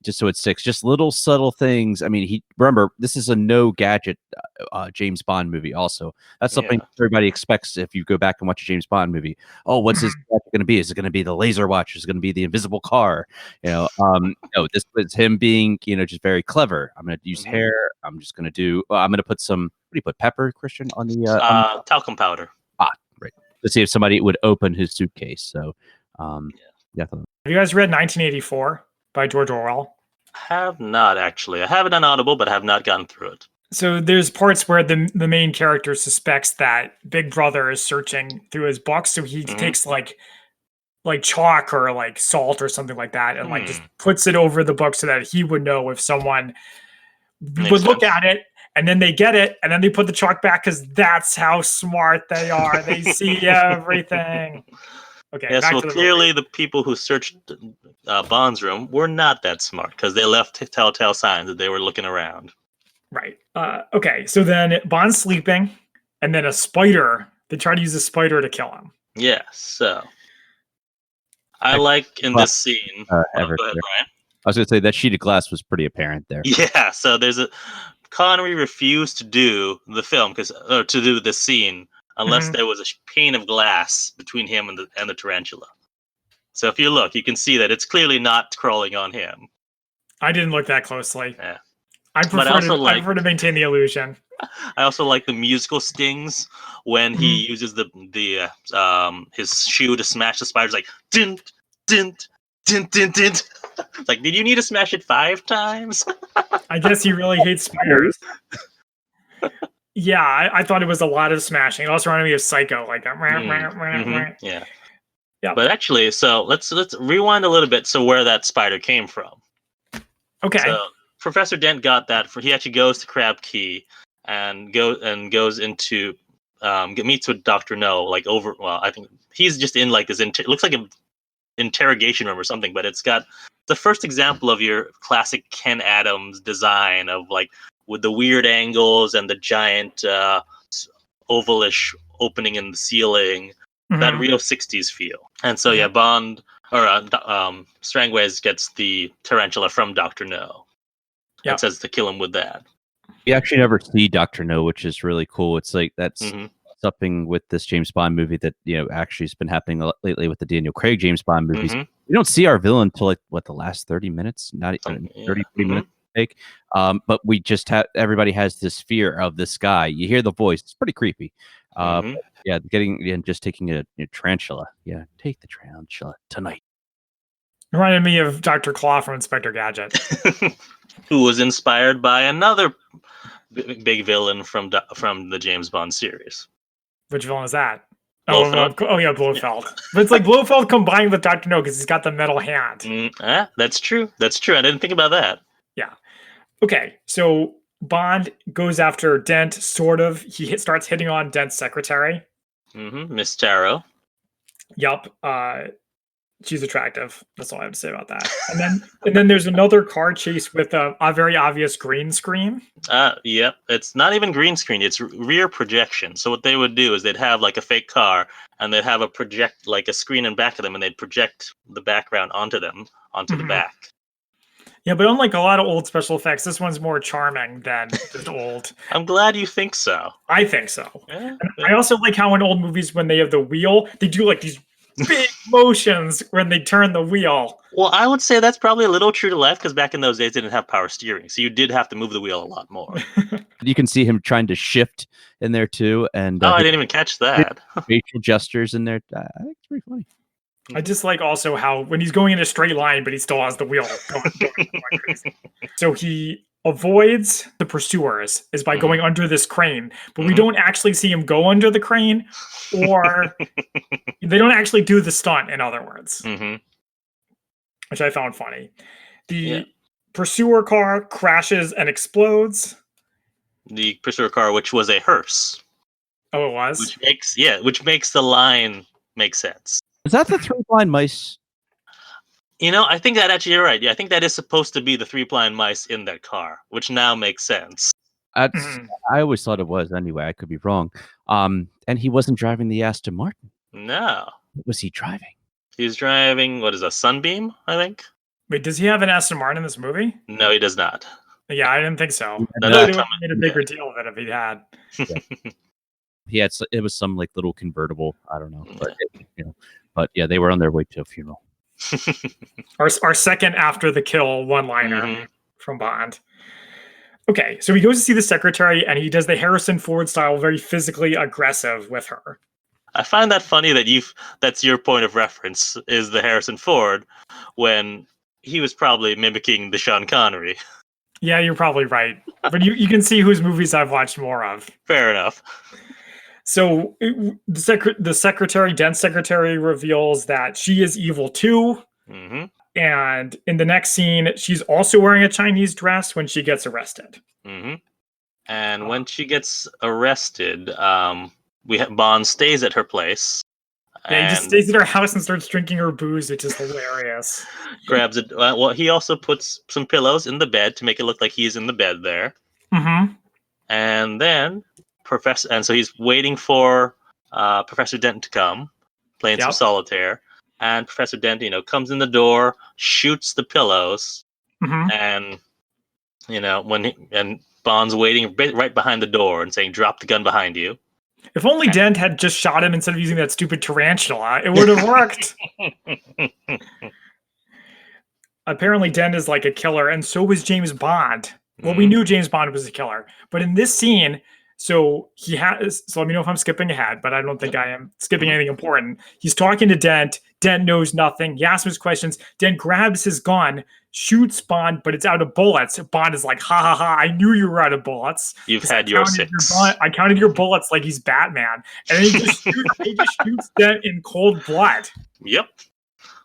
just so it sticks. Just little subtle things. I mean, remember this is a no gadget James Bond movie. Also, that's something everybody expects if you go back and watch a James Bond movie. Oh, what's this gadget going to be? Is it going to be the laser watch? Is it going to be the invisible car? No, this was him being, just very clever. I'm going to use hair. I'm just going to do. I'm going to put some. What do you put? Pepper, Christian, on the talcum powder. Right. To see if somebody would open his suitcase. So, definitely. Have you guys read 1984 by George Orwell? Have not, actually. I have it on Audible, but I have not gone through it. So there's parts where the main character suspects that Big Brother is searching through his books, so he takes like chalk or like salt or something like that and like just puts it over the book so that he would know if someone would look at it. And then they get it, and then they put the chalk back because that's how smart they are. They see everything. Okay. Yeah, so clearly the people who searched Bond's room were not that smart because they left telltale signs that they were looking around. Right. Okay, so then Bond's sleeping, and then they try to use a spider to kill him. Yeah, so I like in this scene. Go ahead, Brian. I was going to say that sheet of glass was pretty apparent there. Yeah, so Connery refused to do the film to do the scene unless there was a pane of glass between him and the tarantula. So if you look, you can see that it's clearly not crawling on him. I didn't look that closely. Yeah. I prefer to maintain the illusion. I also like the musical stings when he uses his shoe to smash the spiders, like dint, dint, dint, dint, dint. Like, did you need to smash it 5 times? I guess he really hates spiders. Yeah, I thought it was a lot of smashing. It also reminded me of Psycho, like yeah. But actually, so let's rewind a little bit. So where that spider came from? Okay. So Professor Dent got that. He actually goes to Crab Key and goes into meets with Dr. No. Like I think he's just in like this. Looks like an interrogation room or something, but it's got the first example of your classic Ken Adams design of like with the weird angles and the giant ovalish opening in the ceiling, that real 60s feel. And so Bond or Strangways gets the tarantula from Dr. No. It says to kill him with that. You actually never see Dr. No, which is really cool. It's like that's something with this James Bond movie that actually has been happening a lot lately with the Daniel Craig James Bond movies. We don't see our villain until like the last 30 minutes, not even 30 minutes take. But we just have everybody has this fear of this guy. You hear the voice; it's pretty creepy. Just taking a tarantula. Yeah, take the tarantula tonight. Reminded me of Dr. Claw from Inspector Gadget, who was inspired by another big villain from the James Bond series. Which villain is that? Blofeld. Blofeld. But it's like Blofeld combined with Dr. No because he's got the metal hand. That's true. That's true. I didn't think about that. Yeah. Okay, so Bond goes after Dent, sort of. He starts hitting on Dent's secretary. Miss Tarot. Yup. She's attractive. That's all I have to say about that. And then there's another car chase with a very obvious green screen. Yep. It's not even green screen. It's rear projection. So what they would do is they'd have like a fake car and they'd have a screen in back of them and they'd project the background onto the back. Yeah, but unlike a lot of old special effects, this one's more charming than just old. I'm glad you think so. I think so. Yeah. I also like how in old movies when they have the wheel, they do like these big motions when they turn the wheel. Well, I would say that's probably a little true to life because back in those days they didn't have power steering, so you did have to move the wheel a lot more. You can see him trying to shift in there too, and I didn't even catch that. Facial gestures in there. I think it's pretty funny. I just like also how when he's going in a straight line, but he still has the wheel going crazy. So he avoids the pursuers is by going under this crane, but we don't actually see him go under the crane, or they don't actually do the stunt, in other words, which I found funny. The pursuer car crashes and explodes. The pursuer car, which was a hearse. Oh, it was? Which makes the line make sense. Is that the three blind mice? I think that actually you're right. Yeah, I think that is supposed to be the three blind mice in that car, which now makes sense. I always thought it was anyway. I could be wrong. And he wasn't driving the Aston Martin. No. What was he driving? He's driving, what is a Sunbeam, I think? Wait, does he have an Aston Martin in this movie? No, he does not. Yeah, I didn't think so. No, They would have made a bigger deal of it if he had. He had. It was some like little convertible. I don't know, but yeah, they were on their way to a funeral. Our second after the kill one-liner from Bond. Okay, so he goes to see the secretary, and he does the Harrison Ford style, very physically aggressive with her. I find that funny that that's your point of reference is the Harrison Ford, when he was probably mimicking the Sean Connery. Yeah, you're probably right, but you can see whose movies I've watched more of. Fair enough. So the secretary, Dent's secretary, reveals that she is evil too. And in the next scene, she's also wearing a Chinese dress when she gets arrested. And when she gets arrested, Bond stays at her place. Yeah, he just stays at her house and starts drinking her booze, which is hilarious. Grabs it. Well, he also puts some pillows in the bed to make it look like he's in the bed there. And then so he's waiting for Professor Dent to come, playing some solitaire. And Professor Dent, comes in the door, shoots the pillows, and and Bond's waiting right behind the door and saying, "Drop the gun behind you." If only Dent had just shot him instead of using that stupid tarantula, it would have worked. Apparently, Dent is like a killer, and so was James Bond. Well, we knew James Bond was a killer, but in this scene, so let me know if I'm skipping ahead, but I don't think I am skipping anything important. He's talking to Dent. Dent knows nothing. He asks him his questions. Dent grabs his gun, shoots Bond, but it's out of bullets. Bond is like, ha ha ha, I knew you were out of bullets. You've had your six. I counted your bullets like he's Batman. And then he just shoots Dent in cold blood. Yep.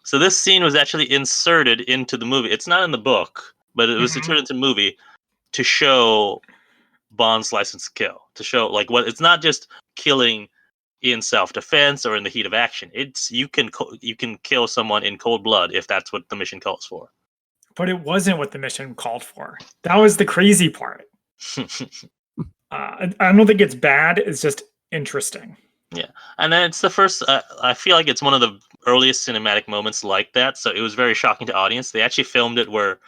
So this scene was actually inserted into the movie. It's not in the book, but it was inserted into the movie to show Bond's license to kill. To show it's not just killing in self-defense or in the heat of action. It's you can kill someone in cold blood if that's what the mission calls for. But it wasn't what the mission called for. That was the crazy part. I don't think it's bad. It's just interesting. Yeah, and then it's the first. I feel like it's one of the earliest cinematic moments like that. So it was very shocking to audience. They actually filmed it where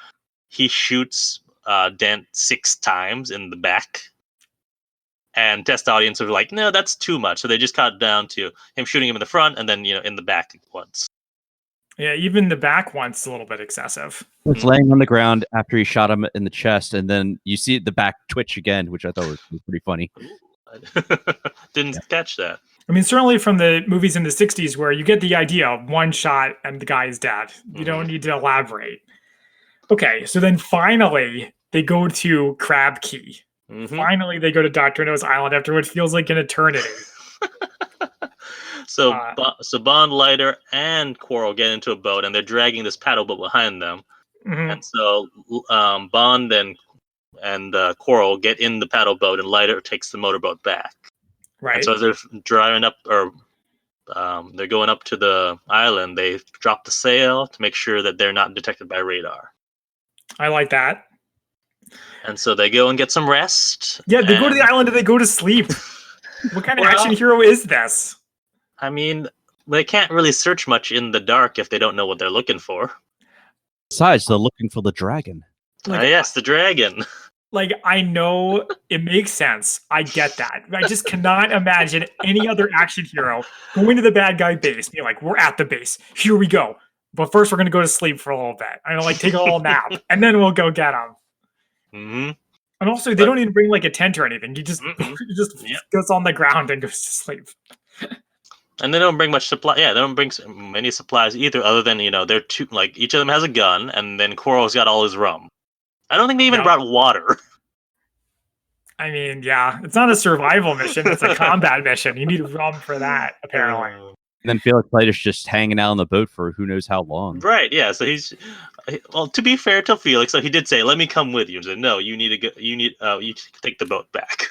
he shoots Dent 6 times in the back. And test audience were like, no, that's too much. So they just cut it down to him shooting him in the front and then, in the back once. Yeah, even the back once is a little bit excessive. It's laying on the ground after he shot him in the chest, and then you see the back twitch again, which I thought was pretty funny. Didn't catch that. I mean, certainly from the movies in the 60s where you get the idea of one shot and the guy is dead. You don't need to elaborate. Okay, so then finally they go to Crab Key. Finally, they go to Dr. No's Island after what feels like an eternity. So Bond, Leiter, and Quarrel get into a boat, and they're dragging this paddle boat behind them. And so Bond and Quarrel get in the paddle boat, and Leiter takes the motorboat back. Right. And so as they're driving up, or they're going up to the island, they drop the sail to make sure that they're not detected by radar. I like that. And so they go and get some rest. Yeah, they go to the island and they go to sleep. What kind of action hero is this? I mean, they can't really search much in the dark if they don't know what they're looking for. Besides, they're looking for the dragon. Yes, the dragon. I know it makes sense. I get that. I just cannot imagine any other action hero going to the bad guy base and be like, we're at the base. Here we go. But first, we're going to go to sleep for a little bit. I'm going to take a little nap, and then we'll go get them. And also, they don't even bring a tent or anything. He just goes on the ground and goes to sleep. And they don't bring much supply. Yeah, they don't bring many supplies either, other than they're two. Each of them has a gun, and then Quarrel's got all his rum. I don't think they even brought water. I mean, yeah, it's not a survival mission. It's a combat mission. You need rum for that, apparently. And then Felix Leiter's just hanging out on the boat for who knows how long. Right, yeah. So well, to be fair to Felix, so he did say, let me come with you. He said, no, you need to go, you take the boat back.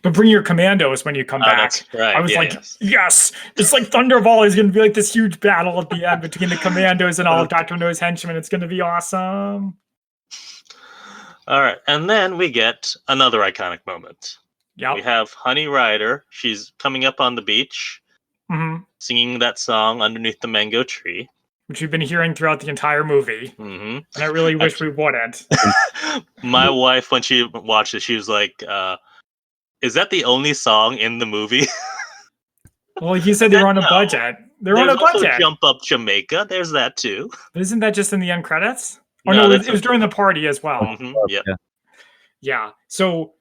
But bring your commandos when you come back. That's right. I was yes! It's like Thunderball is going to be like this huge battle at the end between the commandos and all of Dr. No's henchmen. It's going to be awesome. All right. And then we get another iconic moment. Yep. We have Honey Rider. She's coming up on the beach, singing that song underneath the mango tree. Which we've been hearing throughout the entire movie. And I really wish we wouldn't. My wife, when she watched it, she was like, is that the only song in the movie? Well, he said they were on a budget. They're on a budget. Also Jump Up Jamaica. There's that too. But isn't that just in the end credits? Oh no, it was during the party as well. Yeah. So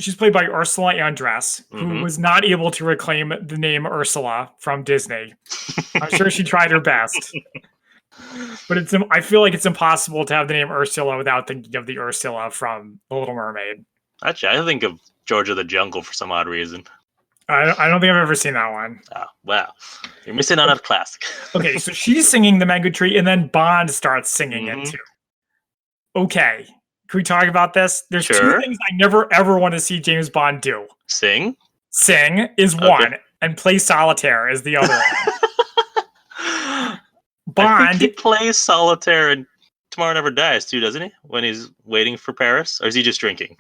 she's played by Ursula Andress, who was not able to reclaim the name Ursula from Disney. I'm sure she tried her best. But I feel like it's impossible to have the name Ursula without thinking of the Ursula from The Little Mermaid. Actually, I think of George of the Jungle for some odd reason. I don't think I've ever seen that one. Oh, wow. You're missing out on a classic. Okay, so she's singing the Mango Tree, and then Bond starts singing it too. Okay, can we talk about this? There's two things I never, ever want to see James Bond do. Sing? Sing is one, and play solitaire is the other one. Bond... I think he plays solitaire in Tomorrow Never Dies too, doesn't he? When he's waiting for Paris? Or is he just drinking?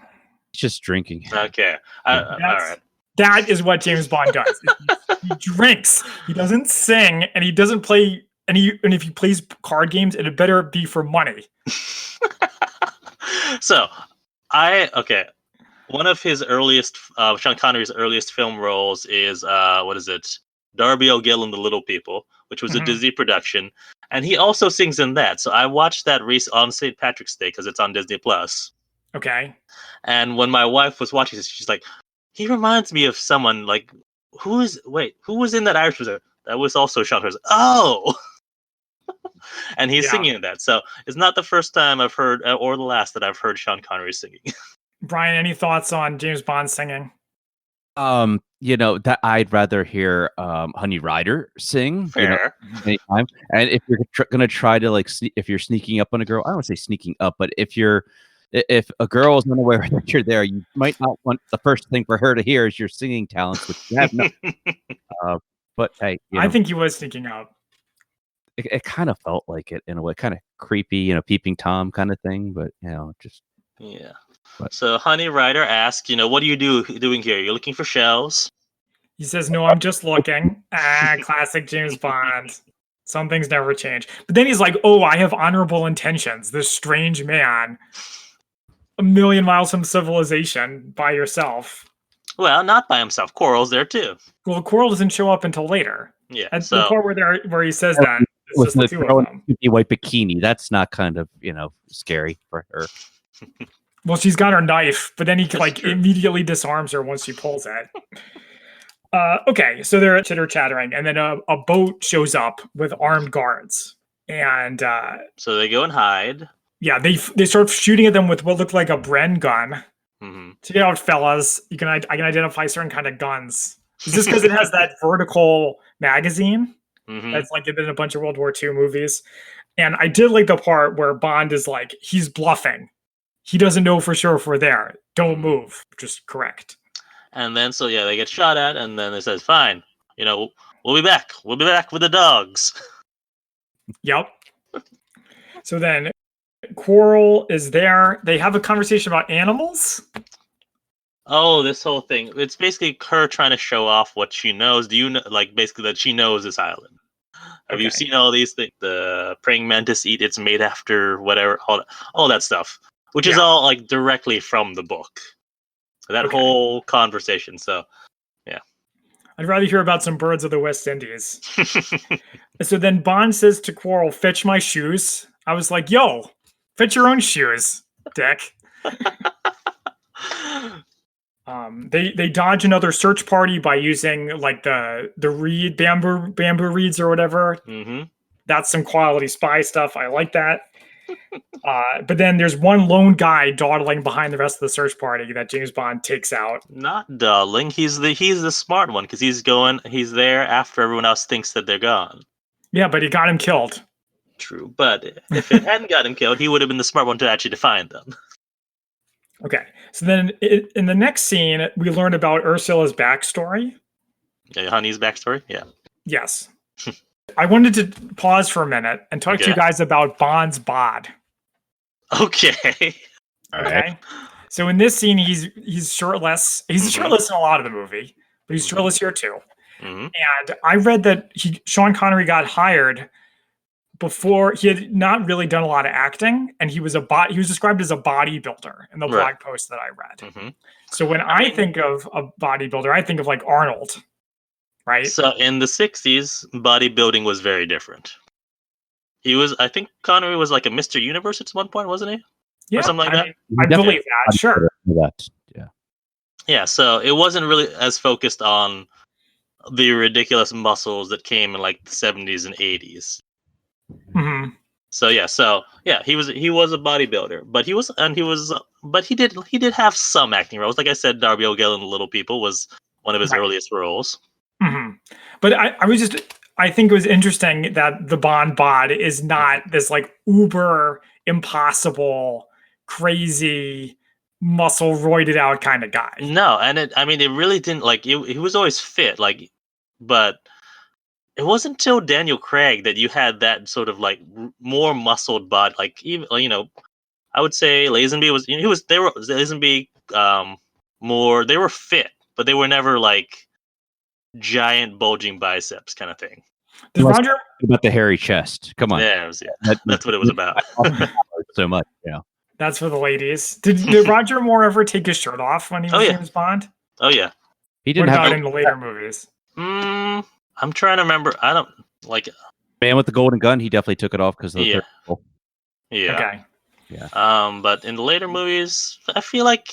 He's just drinking. Okay. All right. That is what James Bond does. He drinks. He doesn't sing, and he doesn't play. And if he plays card games, it better be for money. So, one of his earliest, Sean Connery's earliest film roles is Darby O'Gill and the Little People, which was a Disney production, and he also sings in that. So I watched that on St. Patrick's Day because it's on Disney Plus. Okay. And when my wife was watching this, she's like, he reminds me of someone like who was in that Irish episode? That was also Sean Connery. Oh, and he's singing in that. So it's not the first time I've heard, or the last that I've heard Sean Connery singing. Brian, any thoughts on James Bond singing? That I'd rather hear Honey Rider sing. Fair. Anytime. And if you're gonna try to if you're sneaking up on a girl, I don't want to say sneaking up, but if a girl is unaware that you're there, you might not want the first thing for her to hear is your singing talents, which you have no. But hey, I think he was sneaking up. It kind of felt like it in a way, kind of creepy, peeping Tom kind of thing. But just yeah. But. So Honey Rider asks, what are you doing here? You're looking for shells? He says, "No, I'm just looking." Classic James Bond. Some things never change. But then he's like, "Oh, I have honorable intentions." This strange man. A million miles from civilization by yourself. Well, not by himself. Quarrel's there too. Well, Quarrel doesn't show up until later. Yeah. And the part where he says that it's with just the two of them. White bikini. That's not kind of scary for her. Well, she's got her knife, but then he immediately disarms her once she pulls it. Okay, so they're chitter-chattering, and then a boat shows up with armed guards, and so they go and hide. Yeah, they start shooting at them with what looked like a Bren gun. Check it out, fellas. I can identify certain kind of guns. Is this because it has that vertical magazine? That's like in a bunch of World War II movies. And I did like the part where Bond is like, he's bluffing. He doesn't know for sure if we're there. Don't move. Which is correct. And then, they get shot at, and then it says, fine, we'll be back. We'll be back with the dogs. Yep. So then Quarrel is there. They have a conversation about animals. Oh, this whole thing. It's basically her trying to show off what she knows. Do you know, basically that she knows this island? Have you seen all these things? The praying mantis eat its mate after whatever, all that stuff, which is all directly from the book. That whole conversation. So, yeah. I'd rather hear about some birds of the West Indies. So then Bond says to Quarrel, "Fetch my shoes." I was like, yo, fetch your own shoes, dick. They dodge another search party by using the bamboo reeds or whatever. That's some quality spy stuff. I like that. But then there's one lone guy dawdling behind the rest of the search party that James Bond takes out. Not dawdling. He's the smart one because he's there after everyone else thinks that they're gone. Yeah, but he got him killed. True, but if it hadn't got him killed, he would have been the smart one to actually find them. Okay, so then in the next scene, we learn about Ursula's backstory. Yeah, Honey's backstory? Yeah. Yes. I wanted to pause for a minute and talk to you guys about Bond's bod. Okay. All Okay. right. So in this scene, he's shirtless. He's shirtless in a lot of the movie, but he's shirtless here too. And I read that Sean Connery got hired before he had not really done a lot of acting, and he was described as a bodybuilder in the blog post that I read. So when I think of a bodybuilder, I think of like Arnold, right? So in the 60s, bodybuilding was very different. I think Connery was like a Mr. Universe at one point, wasn't he? Yeah, or something like that. I believe that. Sure. Yeah. Yeah. So it wasn't really as focused on the ridiculous muscles that came in like the 70s and 80s. So yeah, he was a bodybuilder, but he did have some acting roles. Like I said, Darby O'Gill in Little People was one of his earliest roles. But I think it was interesting that the Bond bod is not this like uber impossible, crazy, muscle roided out kind of guy. No, and it really didn't like he was always fit, like, but it wasn't until Daniel Craig that you had that sort of like more muscled body. Like even I would say Lazenby was Lazenby they were fit, but they were never like giant bulging biceps kind of thing. Did Roger about the hairy chest? Come on, that's what it was about. So much, yeah. That's for the ladies. Did Roger Moore ever take his shirt off when he was James Bond? Oh yeah, he didn't have in the later movies. I'm trying to remember. I don't like Man with the Golden Gun. He definitely took it off because of the Yeah. Okay. Yeah. But in the later movies, I feel like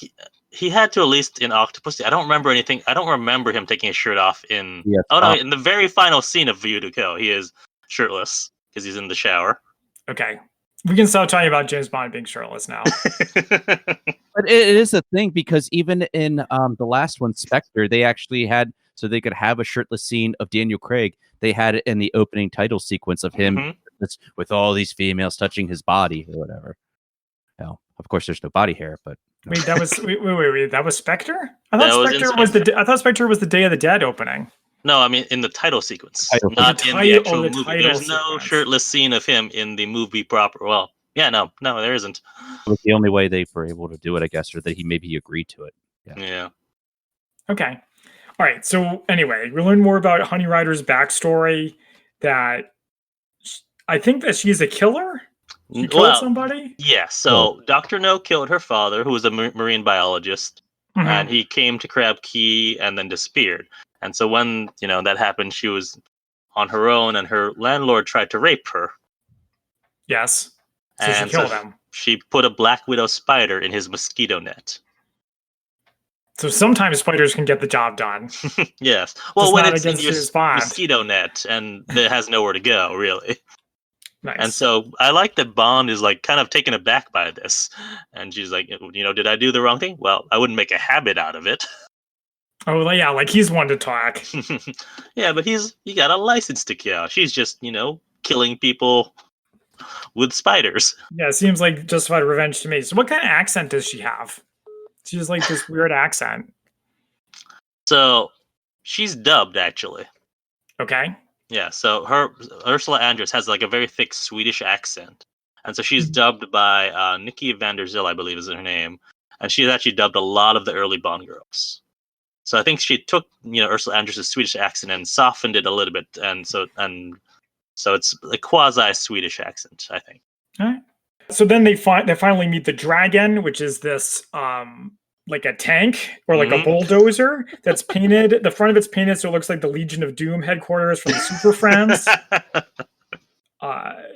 he had to, at least in Octopussy. I don't remember anything. I don't remember him taking his shirt off in. Yes, in the very final scene of View to Kill, he is shirtless because he's in the shower. Okay. We can start talking about James Bond being shirtless now. But it is a thing because even in the last one, Spectre, they actually had, so they could have a shirtless scene of Daniel Craig. They had it in the opening title sequence of him with all these females touching his body or whatever. Now, of course, there's no body hair, but wait, that was wait, that was Spectre? I thought Spectre was the Day of the Dead opening. No, I mean in the title sequence, not in the actual movie. There's no shirtless scene of him in the movie proper. Well, yeah, no, there isn't. It was the only way they were able to do it, I guess, or that he agreed to it. Yeah. Okay. All right. So anyway, we learn more about Honey Rider's backstory. That I think that she's a killer. She killed somebody. Yeah. So Dr. No killed her father, who was a marine biologist, and he came to Crab Key and then disappeared. And so when that happened, she was on her own, and her landlord tried to rape her. Yes. So she killed him. She put a black widow spider in his mosquito net. So sometimes spiders can get the job done. Yes. Well, when it's in your Bond. mosquito net and it has nowhere to go, really. Nice. And so I like that Bond is like kind of taken aback by this. And she's like, did I do the wrong thing? Well, I wouldn't make a habit out of it. Oh, yeah, like he's one to talk. Yeah, but he got a license to kill. She's just, killing people with spiders. Yeah, it seems like justified revenge to me. So what kind of accent does she have? She has like this weird accent. So she's dubbed, actually. Okay. Yeah, so Ursula Andress has like a very thick Swedish accent. And so she's dubbed by Nikki van der Zyl, I believe is her name. And she's actually dubbed a lot of the early Bond girls. So I think she took, Ursula Andress' Swedish accent and softened it a little bit. And so it's a quasi-Swedish accent, I think. All right. So then they finally meet the Dragon, which is this like a tank or like a bulldozer that's painted. The front of it's painted so it looks like the Legion of Doom headquarters from the Super Friends.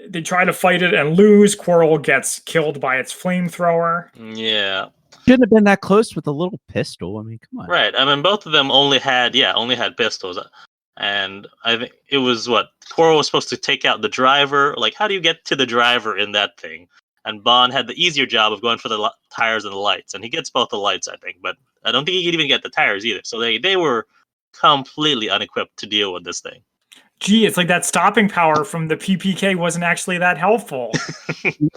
They try to fight it and lose. Quarrel gets killed by its flamethrower. Yeah. Shouldn't have been that close with a little pistol. I mean, come on. Right. I mean, both of them only had pistols. And I think it was Quarrel was supposed to take out the driver. Like, how do you get to the driver in that thing? and Bond had the easier job of going for the tires and the lights, and he gets both the lights, I think, but I don't think he could even get the tires either. So they were completely unequipped to deal with this thing. Gee, it's like that stopping power from the PPK wasn't actually that helpful.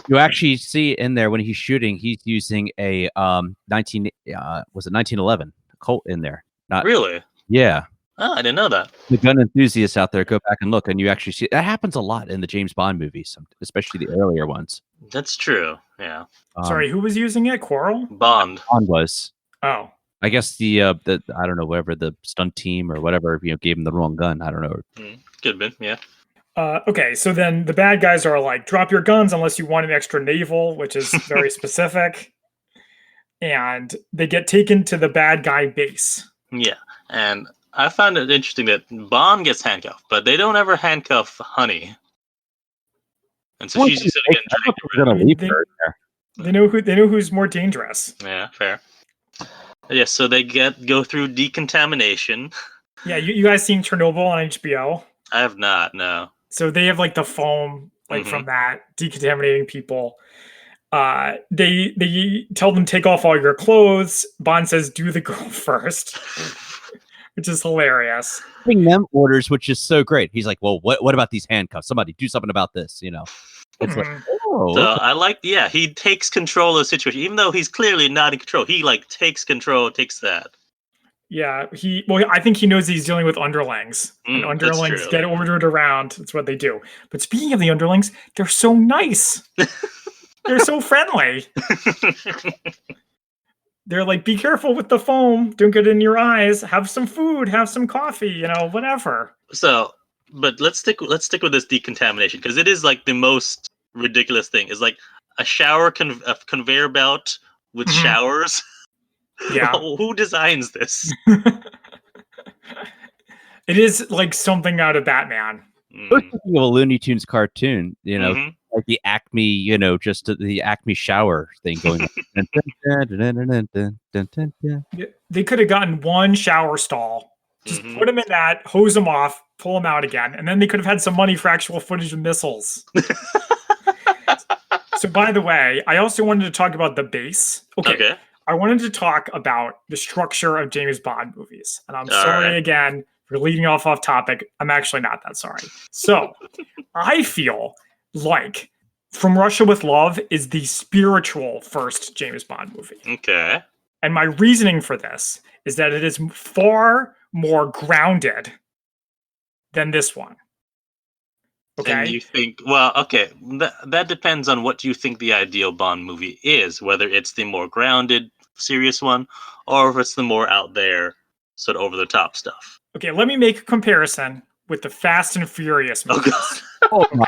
You actually see in there when he's shooting, he's using a 1911 Colt in there. Not Really? Yeah. Oh, I didn't know that. The gun enthusiasts out there, go back and look, and you actually see that happens a lot in the James Bond movies, especially the earlier ones. That's true. Yeah. Sorry, who was using it? Quarrel? Bond. Bond was. Oh. I guess the I don't know, whatever the stunt team or whatever, gave him the wrong gun. I don't know. Could have been, yeah. Okay, so then the bad guys are like, drop your guns unless you want an extra naval, which is very specific. And they get taken to the bad guy base. Yeah, and I found it interesting that Bond gets handcuffed, but they don't ever handcuff Honey. And so she's just gonna leave her there. They know who's more dangerous. Yeah, fair. Yeah, so they go through decontamination. Yeah, you guys seen Chernobyl on HBO? I have not, no. So they have like the foam from that decontaminating people. They tell them take off all your clothes. Bond says do the girl first, which is hilarious. Giving them orders, which is so great. He's like, well, what about these handcuffs? Somebody do something about this, It's like, oh. So I like, he takes control of the situation, even though he's clearly not in control. He takes control, takes that. Yeah, I think he knows he's dealing with underlings. And underlings get ordered around. That's what they do. But speaking of the underlings, they're so nice. They're so friendly. They're like, be careful with the foam. Don't get in your eyes. Have some food. Have some coffee. Whatever. So, but let's stick with this decontamination, because it is like the most ridiculous thing. It's like a a conveyor belt with showers. Yeah. Who designs this? It is like something out of Batman. I was thinking of a Looney Tunes cartoon, like the Acme, just the Acme shower thing going on. They could have gotten one shower stall, just put them in that, hose them off, pull them out again, and then they could have had some money for actual footage of missiles. So, by the way, I also wanted to talk about the base. Okay. I wanted to talk about the structure of James Bond movies. And I'm sorry again for leading off topic. I'm actually not that sorry. So I feel like From Russia with Love is the spiritual first James Bond movie. Okay. And my reasoning for this is that it is far more grounded than this one. Okay. And you think, that depends on what you think the ideal Bond movie is, whether it's the more grounded, serious one, or if it's the more out there, sort of over the top stuff. Okay, let me make a comparison with the Fast and Furious movies. Okay.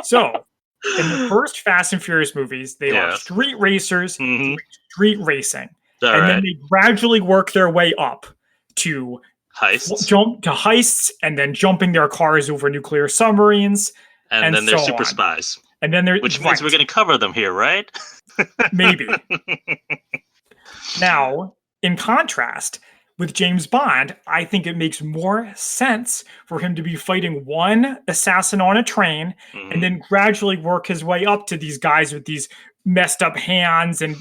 So, in the first Fast and Furious movies, they are street racers, street racing. Then they gradually work their way up to heists, and then jumping their cars over nuclear submarines, and then they're super spies. And then which means we're going to cover them here, right? Maybe. Now, in contrast with James Bond, I think it makes more sense for him to be fighting one assassin on a train and then gradually work his way up to these guys with these messed up hands and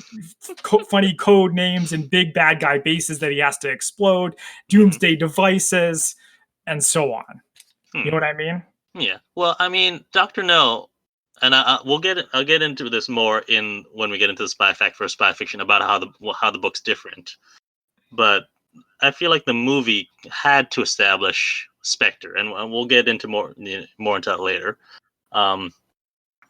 funny code names and big bad guy bases that he has to explode, doomsday devices, and so on. You know what I mean? Yeah. Well, I mean, Dr. No, and I'll get into this more when we get into the spy fact for spy fiction about how the book's different. But I feel like the movie had to establish Spectre, and we'll get into more into that later.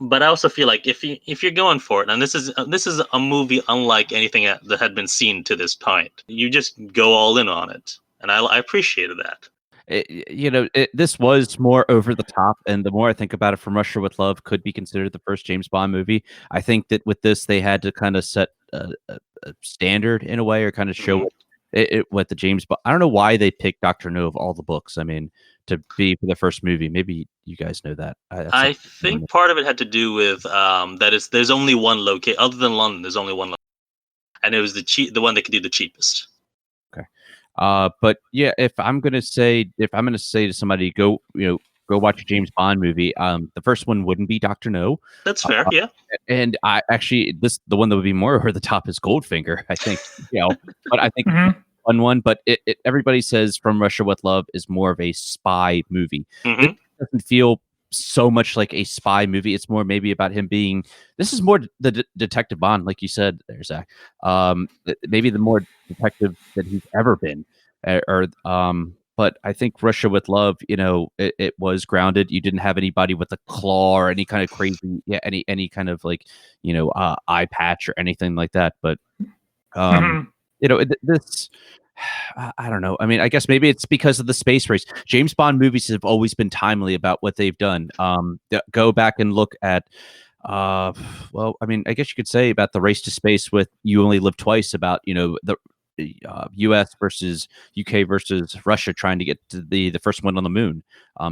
But I also feel like if you're going for it, and this is a movie unlike anything that had been seen to this point, you just go all in on it, and I appreciated that. This was more over the top, and the more I think about it, From Russia with Love could be considered the first James Bond movie. I think that with this, they had to kind of set a standard in a way, or kind of show what the James Bond. I don't know why they picked Dr. No of all the books. I mean, to be for the first movie. Maybe you guys know that. I think part of it had to do with there's only one location other than London. There's only one, and it was the one that could do the cheapest. Okay. But yeah, if I'm gonna say to somebody, go go watch a James Bond movie, the first one wouldn't be Dr. No. That's fair, yeah. And I actually, the one that would be more over the top is Goldfinger, I think. But I think fun one. But everybody says From Russia with Love is more of a spy movie. It doesn't feel so much like a spy movie. It's more maybe about him being. This is more the Detective Bond, like you said there, Zach. Maybe the more detective that he's ever been, But I think Russia with Love, it was grounded. You didn't have anybody with a claw or any kind of crazy, any kind of like, eye patch or anything like that. But, this, I don't know. I mean, I guess maybe it's because of the space race. James Bond movies have always been timely about what they've done. Go back and look at, well, I mean, I guess you could say about the race to space with You Only Live Twice, about, the U.S. versus UK versus Russia trying to get to the first one on the moon.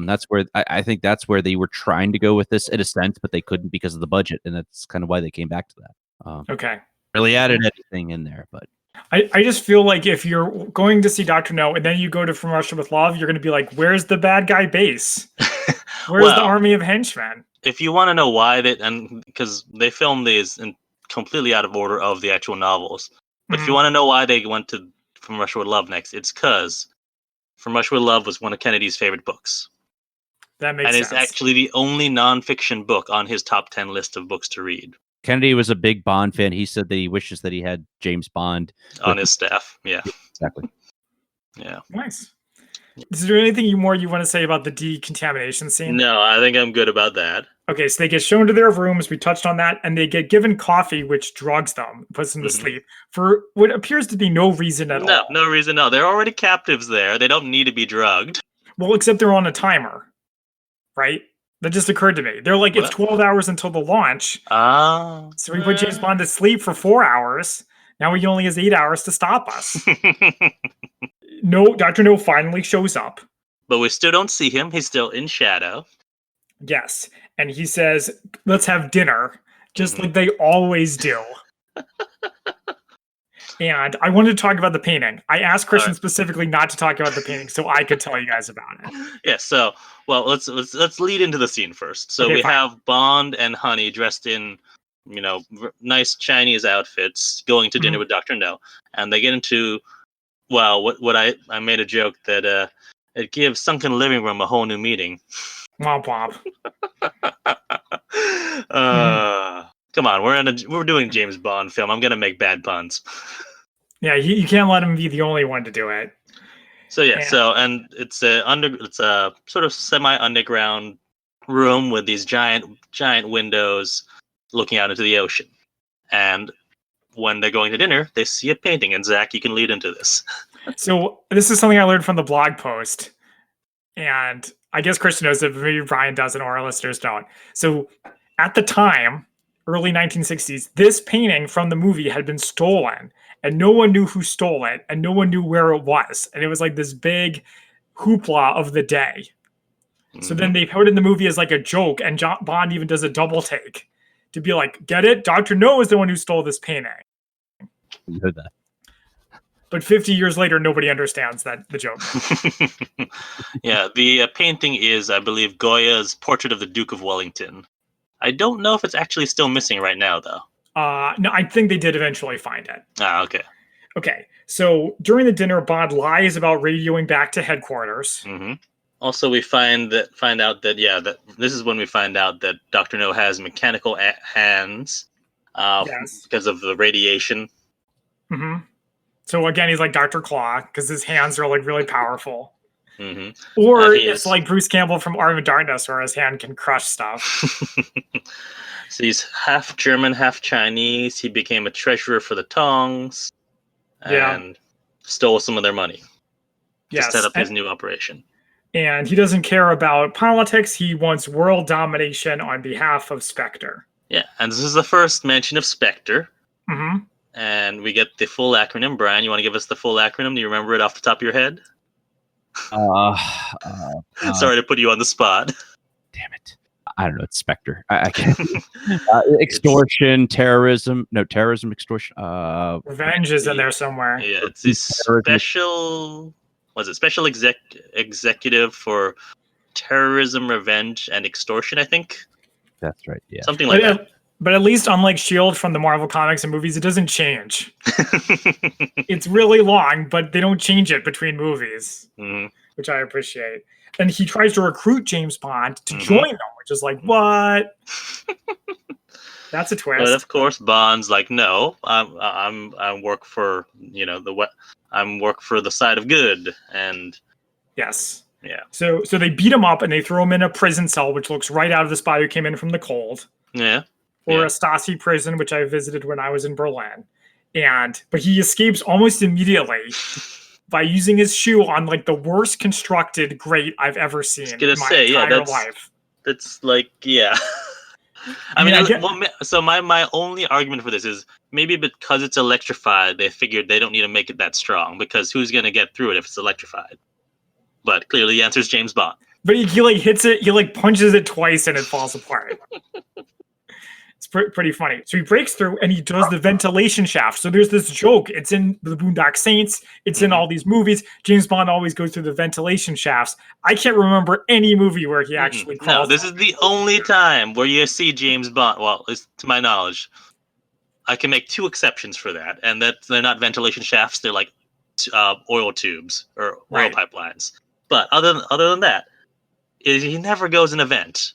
That's where I think that's where they were trying to go with this in a sense, but they couldn't because of the budget, and that's kind of why they came back to that. Okay. Really added anything in there, but I just feel like if you're going to see Dr. No and then you go to From Russia with Love, you're going to be like, where's the bad guy base? Where's the army of henchmen? If you want to know why because they filmed these completely out of order of the actual novels. But if you want to know why they went to From Russia with Love next, it's because From Russia with Love was one of Kennedy's favorite books. That makes sense. And it's actually the only nonfiction book on his top 10 list of books to read. Kennedy was a big Bond fan. He said that he wishes that he had James Bond on his staff. Yeah. Exactly. Yeah. Nice. Is there anything more you want to say about the decontamination scene? No, I think I'm good about that. Okay, so they get shown to their rooms. We touched on that, and they get given coffee, which drugs them, puts them to sleep for what appears to be no reason at all. No reason. No, they're already captives there. They don't need to be drugged. Well, except they're on a timer, right? That just occurred to me. They're like, it's 12 hours until the launch. So we put James Bond to sleep for 4 hours. Now he only has 8 hours to stop us. No, Dr. No finally shows up. But we still don't see him. He's still in shadow. Yes. And he says, let's have dinner, just like they always do. And I wanted to talk about the painting. I asked Christian specifically not to talk about the painting so I could tell you guys about it. Yeah, so, well, let's lead into the scene first. So we have Bond and Honey dressed in, nice Chinese outfits going to dinner with Dr. No. And they get into, well, what I made a joke that it gives Sunken Living Room a whole new meaning. Womp womp. Come on, we're doing James Bond film. I'm gonna make bad puns. Yeah, you can't let him be the only one to do it. So and it's a sort of semi-underground room with these giant windows looking out into the ocean. And when they're going to dinner, they see a painting. And Zach, you can lead into this. So this is something I learned from the blog post, and I guess Christian knows it, but maybe Brian doesn't, or our listeners don't. So at the time, early 1960s, this painting from the movie had been stolen, and no one knew who stole it, and no one knew where it was. And it was like this big hoopla of the day. So then they put it in the movie as like a joke, and Bond even does a double take to be like, get it? Dr. No is the one who stole this painting. You heard that. But 50 years later, nobody understands the joke. Yeah, the painting is, I believe, Goya's portrait of the Duke of Wellington. I don't know if it's actually still missing right now, though. No, I think they did eventually find it. Okay. Okay, so during the dinner, Bond lies about radioing back to headquarters. Also, we find out that this is when we find out that Dr. No has mechanical hands because of the radiation. So again, he's like Dr. Claw because his hands are like really powerful. Or it's like Bruce Campbell from Arm of Darkness, where his hand can crush stuff. So he's half German, half Chinese. He became a treasurer for the Tongs and stole some of their money to set up his new operation. And he doesn't care about politics. He wants world domination on behalf of Spectre. Yeah, and this is the first mention of Spectre. And we get the full acronym. Brian, you want to give us the full acronym? Do you remember it off the top of your head? Sorry to put you on the spot. Damn it. I don't know. It's Spectre. I can't. Extortion, terrorism. No, terrorism, extortion. Revenge is in there somewhere. Yeah, it's the special... Was it special executive for terrorism, revenge, and extortion, I think. That's right. Yeah. Something like that. But at least unlike S.H.I.E.L.D. from the Marvel comics and movies, it doesn't change. It's really long, but they don't change it between movies, which I appreciate. And he tries to recruit James Bond to join them, which is like, what? That's a twist. But of course, Bond's like, no, I work for I'm work for the side of good, and yes, yeah. So they beat him up and they throw him in a prison cell, which looks right out of the spy who came in from the cold. Yeah. Or a Stasi prison, which I visited when I was in Berlin. But he escapes almost immediately by using his shoe on like the worst constructed grate I've ever seen in my entire life. That's like, yeah. So my only argument for this is maybe because it's electrified, they figured they don't need to make it that strong, because who's going to get through it if it's electrified? But clearly the answer is James Bond. But he like hits it, he like punches it twice and it falls apart. It's pretty funny. So he breaks through and he does the ventilation shaft. So there's this joke. It's in the Boondock Saints. It's in all these movies. James Bond always goes through the ventilation shafts. I can't remember any movie where he actually calls. No, this is the only time where you see James Bond. Well, to my knowledge, I can make 2 exceptions for that, and that they're not ventilation shafts. They're like oil tubes or oil pipelines. But other than that, he never goes in a vent.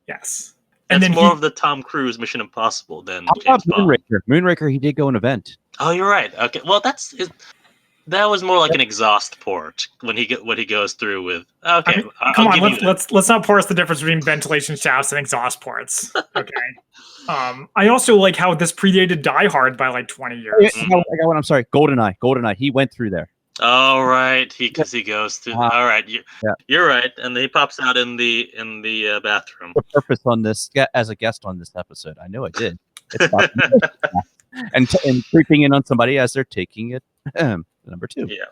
Yes. And then more of the Tom Cruise Mission Impossible than James Bond. Moonraker, he did go in a vent. Oh, you're right. Okay, well, that was more like an exhaust port when he goes through with. Okay, I mean, come on, let's not parse the difference between ventilation shafts and exhaust ports. Okay. I also like how this predated Die Hard by like 20 years. I got one. I'm sorry, GoldenEye. He went through there. Oh right, because he goes through. All right, you're right, and he pops out in the bathroom. The purpose on this as a guest on this episode, I know I did. and creeping in on somebody as they're taking it. Number 2. Yeah.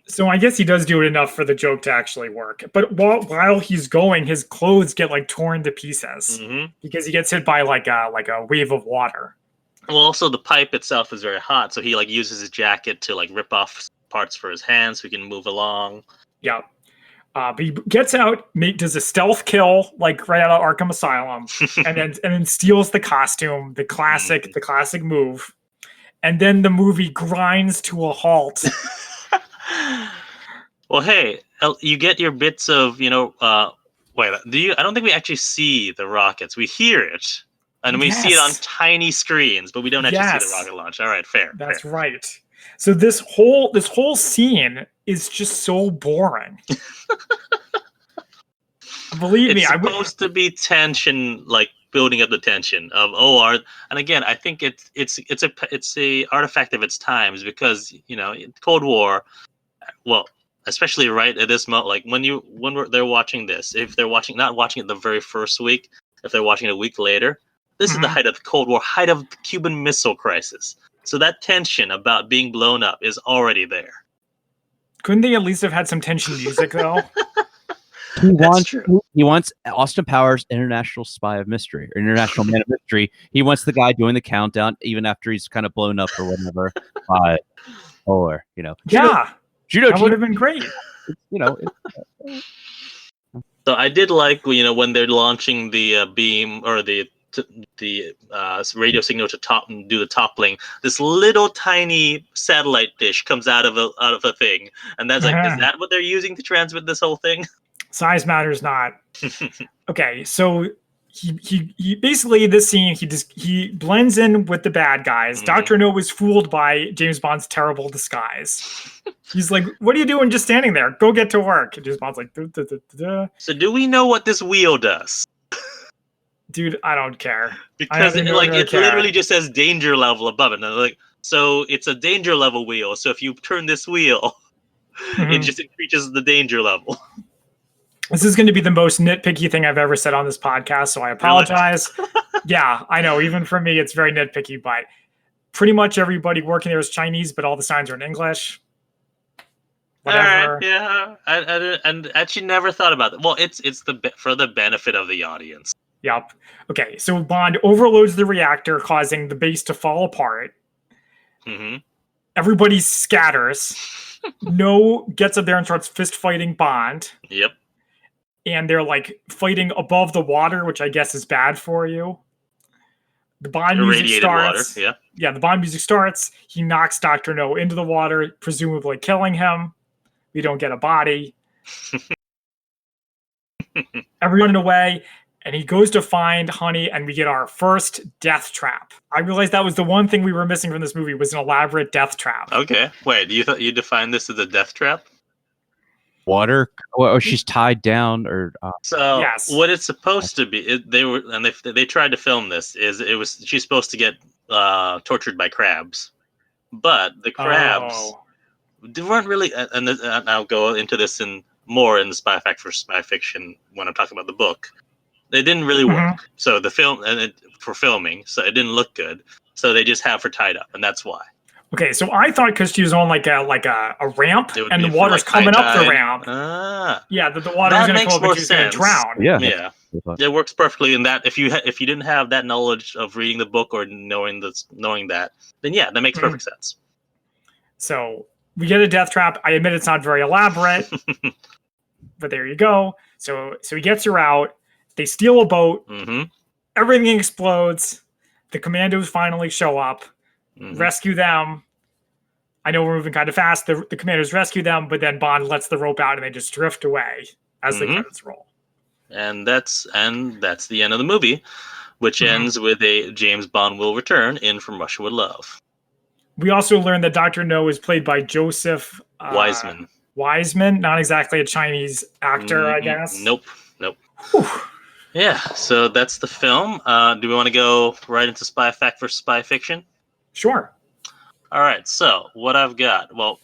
So I guess he does do it enough for the joke to actually work. But while he's going, his clothes get like torn to pieces because he gets hit by like a wave of water. Well, also the pipe itself is very hot, so he like uses his jacket to like rip off parts for his hands so he can move along. Yeah. But he gets out, does a stealth kill like right out of Arkham Asylum, and then steals the costume, the classic move. And then the movie grinds to a halt. Well, hey, you get your bits of, I don't think we actually see the rockets. We hear it. And we see it on tiny screens, but we don't actually see the rocket launch. All right, fair. That's right. So this whole scene is just so boring. Believe me, it's supposed to be tension, like building up the tension of and again, I think it's a artifact of its times, because Cold War, well, especially right at this moment, like when they're watching this, if they're not watching it the very first week, if they're watching it a week later. This is the height of the Cold War, height of the Cuban Missile Crisis. So that tension about being blown up is already there. Couldn't they at least have had some tension music, though? He wants Austin Powers, International Spy of Mystery, or International Man of Mystery. He wants the guy doing the countdown, even after he's kind of blown up or whatever. 5, 4, Yeah, Judo that would have been great. So I did like, when they're launching the beam or the radio signal to do the toppling, this little tiny satellite dish comes out of a thing, and that's like, is that what they're using to transmit this whole thing? Size matters not. Okay, so he basically, this scene, he blends in with the bad guys. Dr. No is fooled by James Bond's terrible disguise. He's like, what are you doing just standing there? Go get to work. And James Bond's like, duh, duh, duh, duh, duh. So do we know what this wheel does? Dude, I don't care. Because it literally just says danger level above it. And like, so it's a danger level wheel. So if you turn this wheel, it just increases the danger level. This is going to be the most nitpicky thing I've ever said on this podcast, so I apologize. Yeah, I know. Even for me, it's very nitpicky, but pretty much everybody working there is Chinese, but all the signs are in English. Whatever. All right, yeah. And actually never thought about that. Well, it's for the benefit of the audience. Yep. Okay, so Bond overloads the reactor, causing the base to fall apart. Everybody scatters. No gets up there and starts fist fighting Bond. Yep. and they're like fighting above the water, which I guess is bad for you. The Bond music starts. Water, yeah. Yeah, the Bond music starts. He knocks Dr. No into the water, presumably killing him. We don't get a body. Everyone away, and he goes to find Honey, and we get our first death trap. I realized that was the one thing we were missing from this movie, was an elaborate death trap. Okay, wait, you thought you defined this as a death trap? Water, or she's tied down, or so yes. What it's supposed to be, they tried to film this. She's supposed to get tortured by crabs, but the crabs they weren't really. And I'll go into this more in the spy fiction when I'm talking about the book. They didn't really work. So the film for filming, so it didn't look good. So they just have her tied up, and that's why. Okay, so I thought because she was on like a ramp, and the water's coming up the ramp. Yeah, the water's going to come up and she's going to drown. Yeah. It works perfectly in that if you didn't have that knowledge of reading the book or knowing that, then yeah, that makes perfect sense. So we get a death trap. I admit it's not very elaborate, but there you go. So he gets her out. They steal a boat. Everything explodes. The commandos finally show up, rescue them. I know we're moving kind of fast. The commandos rescue them, but then Bond lets the rope out and they just drift away as the credits roll. And that's the end of the movie, which ends with a James Bond will return in From Russia with Love. We also learned that Dr. No is played by Joseph Wiseman. Wiseman, not exactly a Chinese actor, I guess. Nope. Whew. Yeah, so that's the film. Do we want to go right into spy fact versus spy fiction? Sure. All right, so what I've got. Well,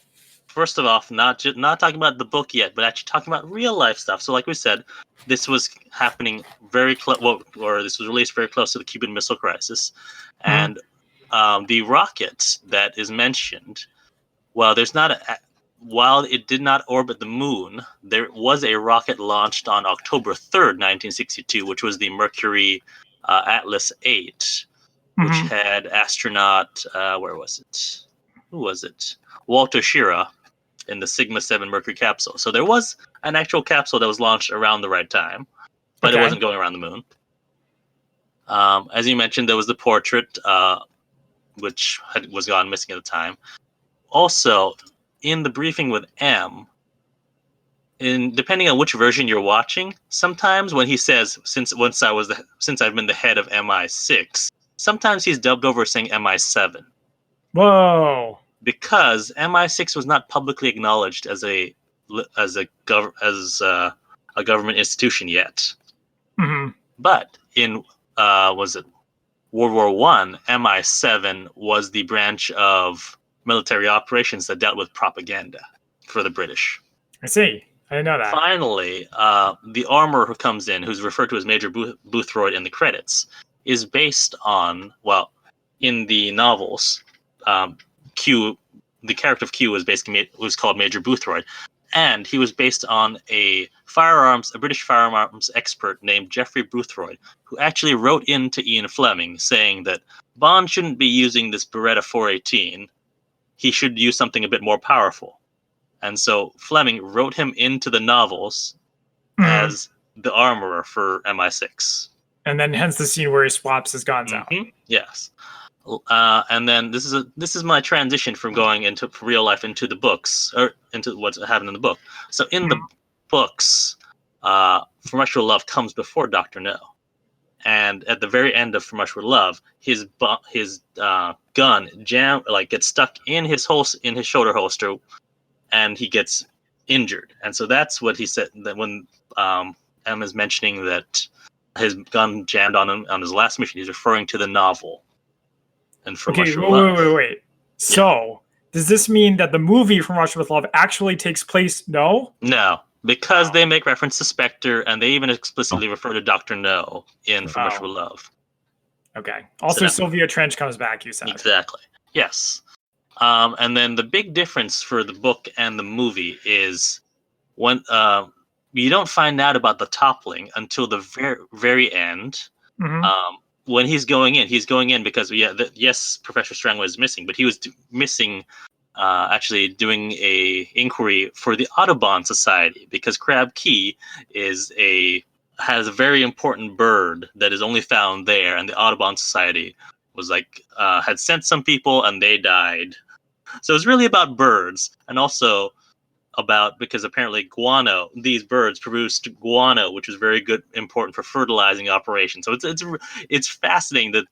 first of all, not talking about the book yet, but actually talking about real life stuff. So like we said, this was happening very close, or this was released very close to the Cuban Missile Crisis. And the rocket that is mentioned, while it did not orbit the moon, there was a rocket launched on October 3rd, 1962, which was the Mercury Atlas 8, which had astronaut, where was it? Who was it? Walter Schirra in the Sigma 7 Mercury capsule. So there was an actual capsule that was launched around the right time, but it wasn't going around the moon. As you mentioned, there was the portrait, which was gone missing at the time. Also, in the briefing with M, depending on which version you're watching, sometimes when he says, since I've been the head of MI6, sometimes he's dubbed over saying MI7. Whoa. Because MI6 was not publicly acknowledged as a government institution yet. But in was it World War I, MI7 was the branch of military operations that dealt with propaganda for the British. I see. I didn't know that. Finally, the armorer who comes in, who's referred to as Major Boothroyd in the credits, is based on, well, in the novels, Q, the character of Q was called Major Boothroyd, and he was based on a British firearms expert named Geoffrey Boothroyd, who actually wrote into Ian Fleming saying that Bond shouldn't be using this Beretta 418. He should use something a bit more powerful. And so Fleming wrote him into the novels as the armorer for MI6. And then hence the scene where he swaps his guns out. Yes. And then this is my transition from going into real life into the books, or into what's happened in the book. So in the books, From Russia with Love comes before Dr. No. And at the very end of From Russia with Love, his gun gets stuck in his shoulder holster, and he gets injured. And so that's what he said that when M is mentioning that his gun jammed on him on his last mission, he's referring to the novel. And From Russia with Love. Wait. So does this mean that the movie From Russia with Love actually takes place? No, because they make reference to Spectre, and they even explicitly refer to Dr. No in From Russia with Love. Okay. Also, Sylvia Trench comes back, you said. Exactly. Yes. And then the big difference for the book and the movie is when you don't find out about the toppling until the very, very end. When he's going in because yes, Professor Strangway is missing, but he was missing actually doing a inquiry for the Audubon Society, because Crab Key has a very important bird that is only found there, and the Audubon Society was had sent some people and they died. So it's really about birds, and also because apparently guano, these birds produced guano, which is very good, important for fertilizing operations. So it's fascinating that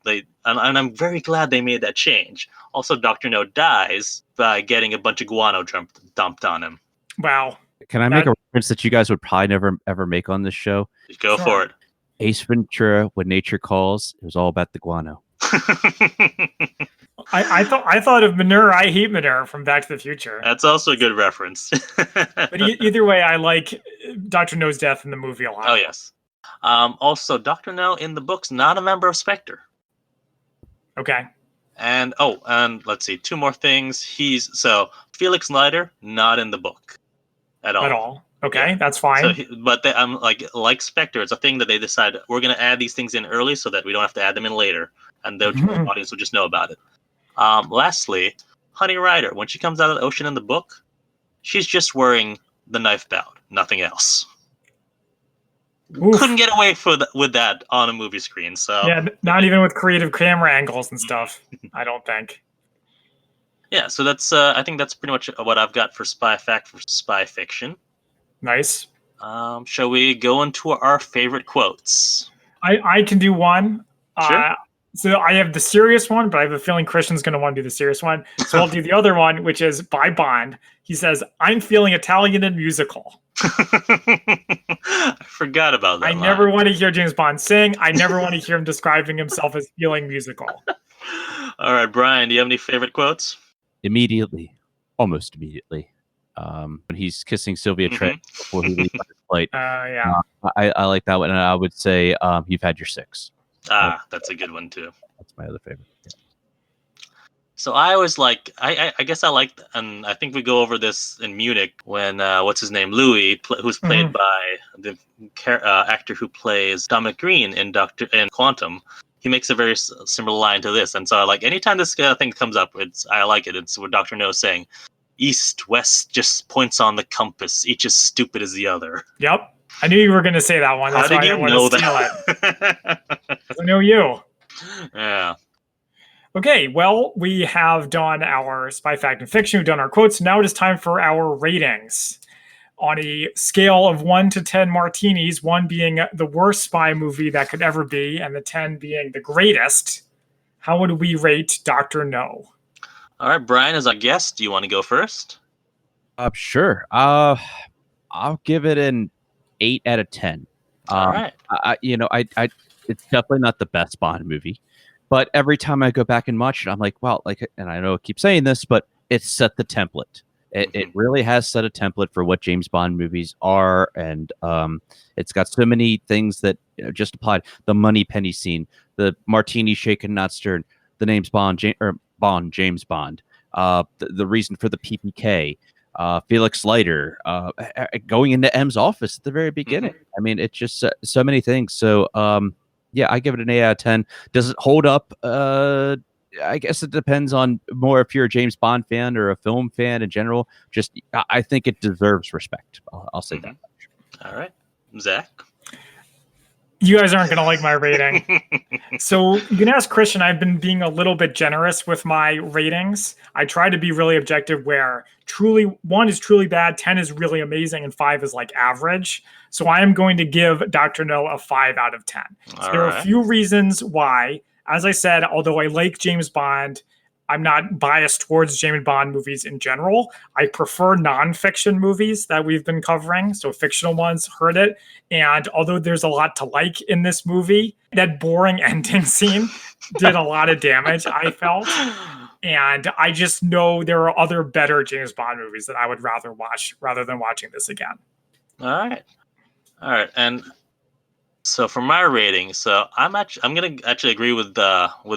and I'm very glad they made that change. Also, Dr. No dies by getting a bunch of guano dumped on him. Wow. Can I make a reference that you guys would probably never ever make on this show? Go for it. Ace Ventura, When Nature Calls. It was all about the guano. I thought of Manure. I Hate Manure from Back to the Future. That's also a good reference. But either way, I like Dr. No's death in the movie a lot. Oh, yes. Also, Dr. No in the book's not a member of Spectre. Okay. And let's see, two more things. Felix Leiter, not in the book at all. Okay, yeah. That's fine. So, I'm like Spectre, it's a thing that they decide we're going to add these things in early so that we don't have to add them in later, and the audience will just know about it. Lastly, Honey Rider, when she comes out of the ocean in the book, she's just wearing the knife bound, nothing else. Oof. Couldn't get away with that on a movie screen. So yeah, not even with creative camera angles and stuff. I don't think. Yeah, so that's I think that's pretty much what I've got for spy fact for spy fiction. Nice. Shall we go into our favorite quotes? I can do one. Sure. So I have the serious one, but I have a feeling Christian's going to want to do the serious one. So I'll do the other one, which is by Bond. He says, "I'm feeling Italian and musical." I forgot about that. I never want to hear James Bond sing. I never want to hear him describing himself as feeling musical. All right, Brian, do you have any favorite quotes? Almost immediately. When he's kissing Sylvia Trent before he leaves on his flight. Yeah. I like that one, and I would say you've had your six. That's a good one too. That's my other favorite. Yeah. So I always I guess I liked, and I think we go over this in Munich when what's his name, Louis, who's played by the actor who plays Dominic Green in Quantum. He makes a very similar line to this, and so anytime this thing comes up, I like it. It's what Dr. No is saying: East, West, just points on the compass. Each as stupid as the other. Yep. I knew you were going to say that one. That's How did you know that? Because I know you. Yeah. Okay, well, we have done our spy fact and fiction. We've done our quotes. Now it is time for our ratings. On a scale of 1 to 10 martinis, 1 being the worst spy movie that could ever be, and the 10 being the greatest, how would we rate Dr. No? All right, Brian, as our guest, do you want to go first? Sure. I'll give it an 8 out of 10. All right. It's definitely not the best Bond movie, but every time I go back and watch it, I'm like, wow, and I know I keep saying this, but it's set the template. It really has set a template for what James Bond movies are, and it's got so many things that just applied. The money penny scene, the martini shaken not stirred, the name's James Bond, the reason for the PPK, Felix Leiter, going into M's office at the very beginning. I mean, it's just so many things. So yeah, I give it an 8 out of 10. Does it hold up? I guess it depends on more if you're a James Bond fan or a film fan in general. Just, I think it deserves respect. I'll say that. All right. Zach? You guys aren't going to like my rating. So you can ask Christian. I've been being a little bit generous with my ratings. I try to be really objective where 1 is truly bad, 10 is really amazing, and 5 is average. So I am going to give Dr. No a 5 out of 10. So there are a few reasons why. As I said, although I like James Bond, I'm not biased towards James Bond movies in general. I prefer nonfiction movies that we've been covering. So fictional ones, heard it. And although there's a lot to like in this movie, that boring ending scene did a lot of damage, I felt. And I just know there are other better James Bond movies that I would rather watch rather than watching this again. All right. And so for my rating, I'm gonna actually agree with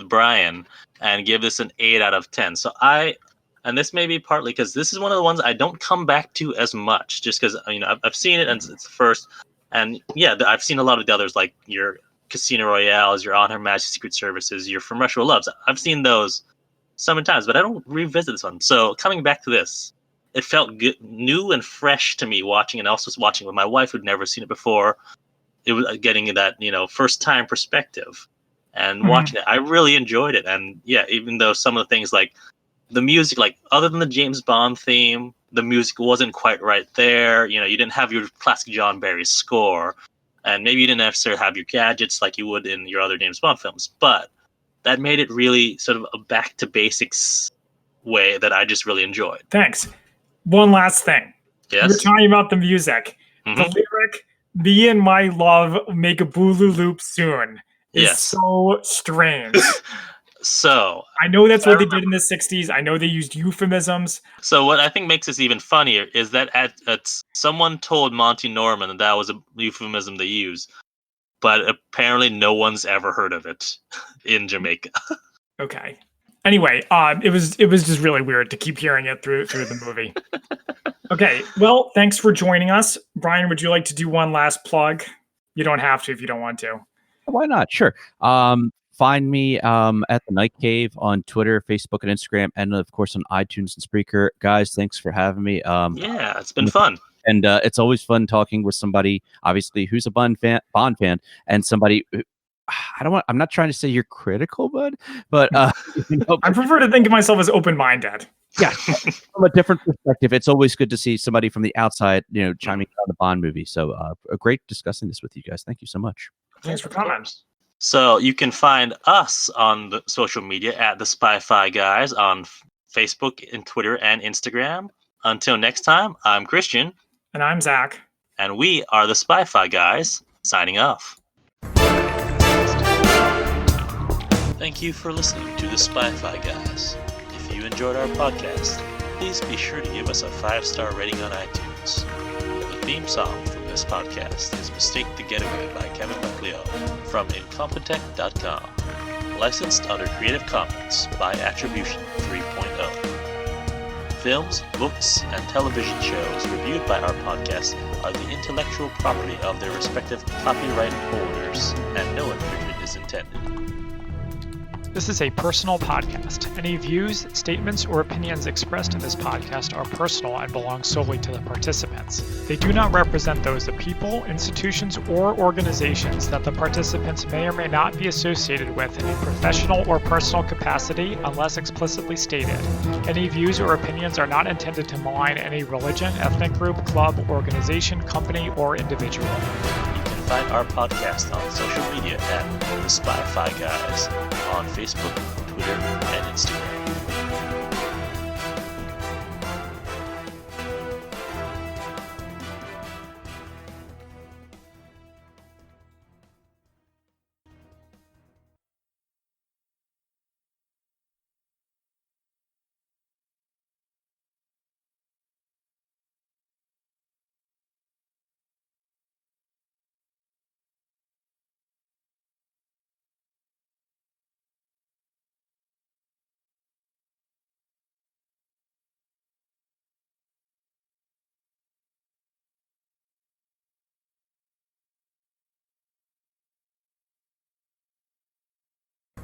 Brian and give this an 8 out of 10. So and this may be partly because this is one of the ones I don't come back to as much, just because I've seen it and it's the first, and yeah, I've seen a lot of the others like your Casino Royales, your On Her Majesty's Secret Services, your From Russia with Loves. I've seen those so many times, but I don't revisit this one. So coming back to this, it felt good, new and fresh to me watching, and also watching with my wife who'd never seen it before. It was getting that, first time perspective and watching it. I really enjoyed it. And yeah, even though some of the things like the music, like other than the James Bond theme, the music wasn't quite right there. You didn't have your classic John Barry score, and maybe you didn't necessarily have your gadgets like you would in your other James Bond films, but that made it really sort of a back to basics way that I just really enjoyed. Thanks. One last thing. Yes. We're talking about the music. The lyric, "Me and my love make a booloo loop soon," is so strange. So I know that's what they did in the 60s. I know they used euphemisms. So what I think makes this even funnier is that someone told Monty Norman that was a euphemism they use, but apparently no one's ever heard of it in Jamaica. Okay. Anyway, it was just really weird to keep hearing it through the movie. Okay, well, thanks for joining us. Brian, would you like to do one last plug? You don't have to if you don't want to. Why not? Sure. Find me at the Knightcave on Twitter, Facebook, and Instagram, and of course on iTunes and Spreaker. Guys, thanks for having me. Yeah, it's been fun. And it's always fun talking with somebody, obviously, who's a Bond fan, and somebody who, I'm not trying to say you're critical, bud, but I prefer to think of myself as open-minded. Yeah, from a different perspective, it's always good to see somebody from the outside, chiming in on the Bond movie. So, great discussing this with you guys. Thank you so much. Thanks for coming. So you can find us on the social media at the Spy-Fi Guys on Facebook and Twitter and Instagram. Until next time, I'm Christian. And I'm Zach. And we are the Spy-Fi Guys, signing off. Thank you for listening to the Spy-Fi Guys. If you enjoyed our podcast, please be sure to give us a 5-star rating on iTunes. The theme song from this podcast is Mistake the Getaway by Kevin MacLeod from Incompetech.com. Licensed under Creative Commons by Attribution 3.0. Films, books, and television shows reviewed by our podcast are the intellectual property of their respective copyright holders, and no infringement is intended. This is a personal podcast. Any views, statements, or opinions expressed in this podcast are personal and belong solely to the participants. They do not represent those of people, institutions, or organizations that the participants may or may not be associated with in a professional or personal capacity unless explicitly stated. Any views or opinions are not intended to malign any religion, ethnic group, club, organization, company, or individual. Find our podcast on social media at The Spy-Fi Guys on Facebook, Twitter, and Instagram.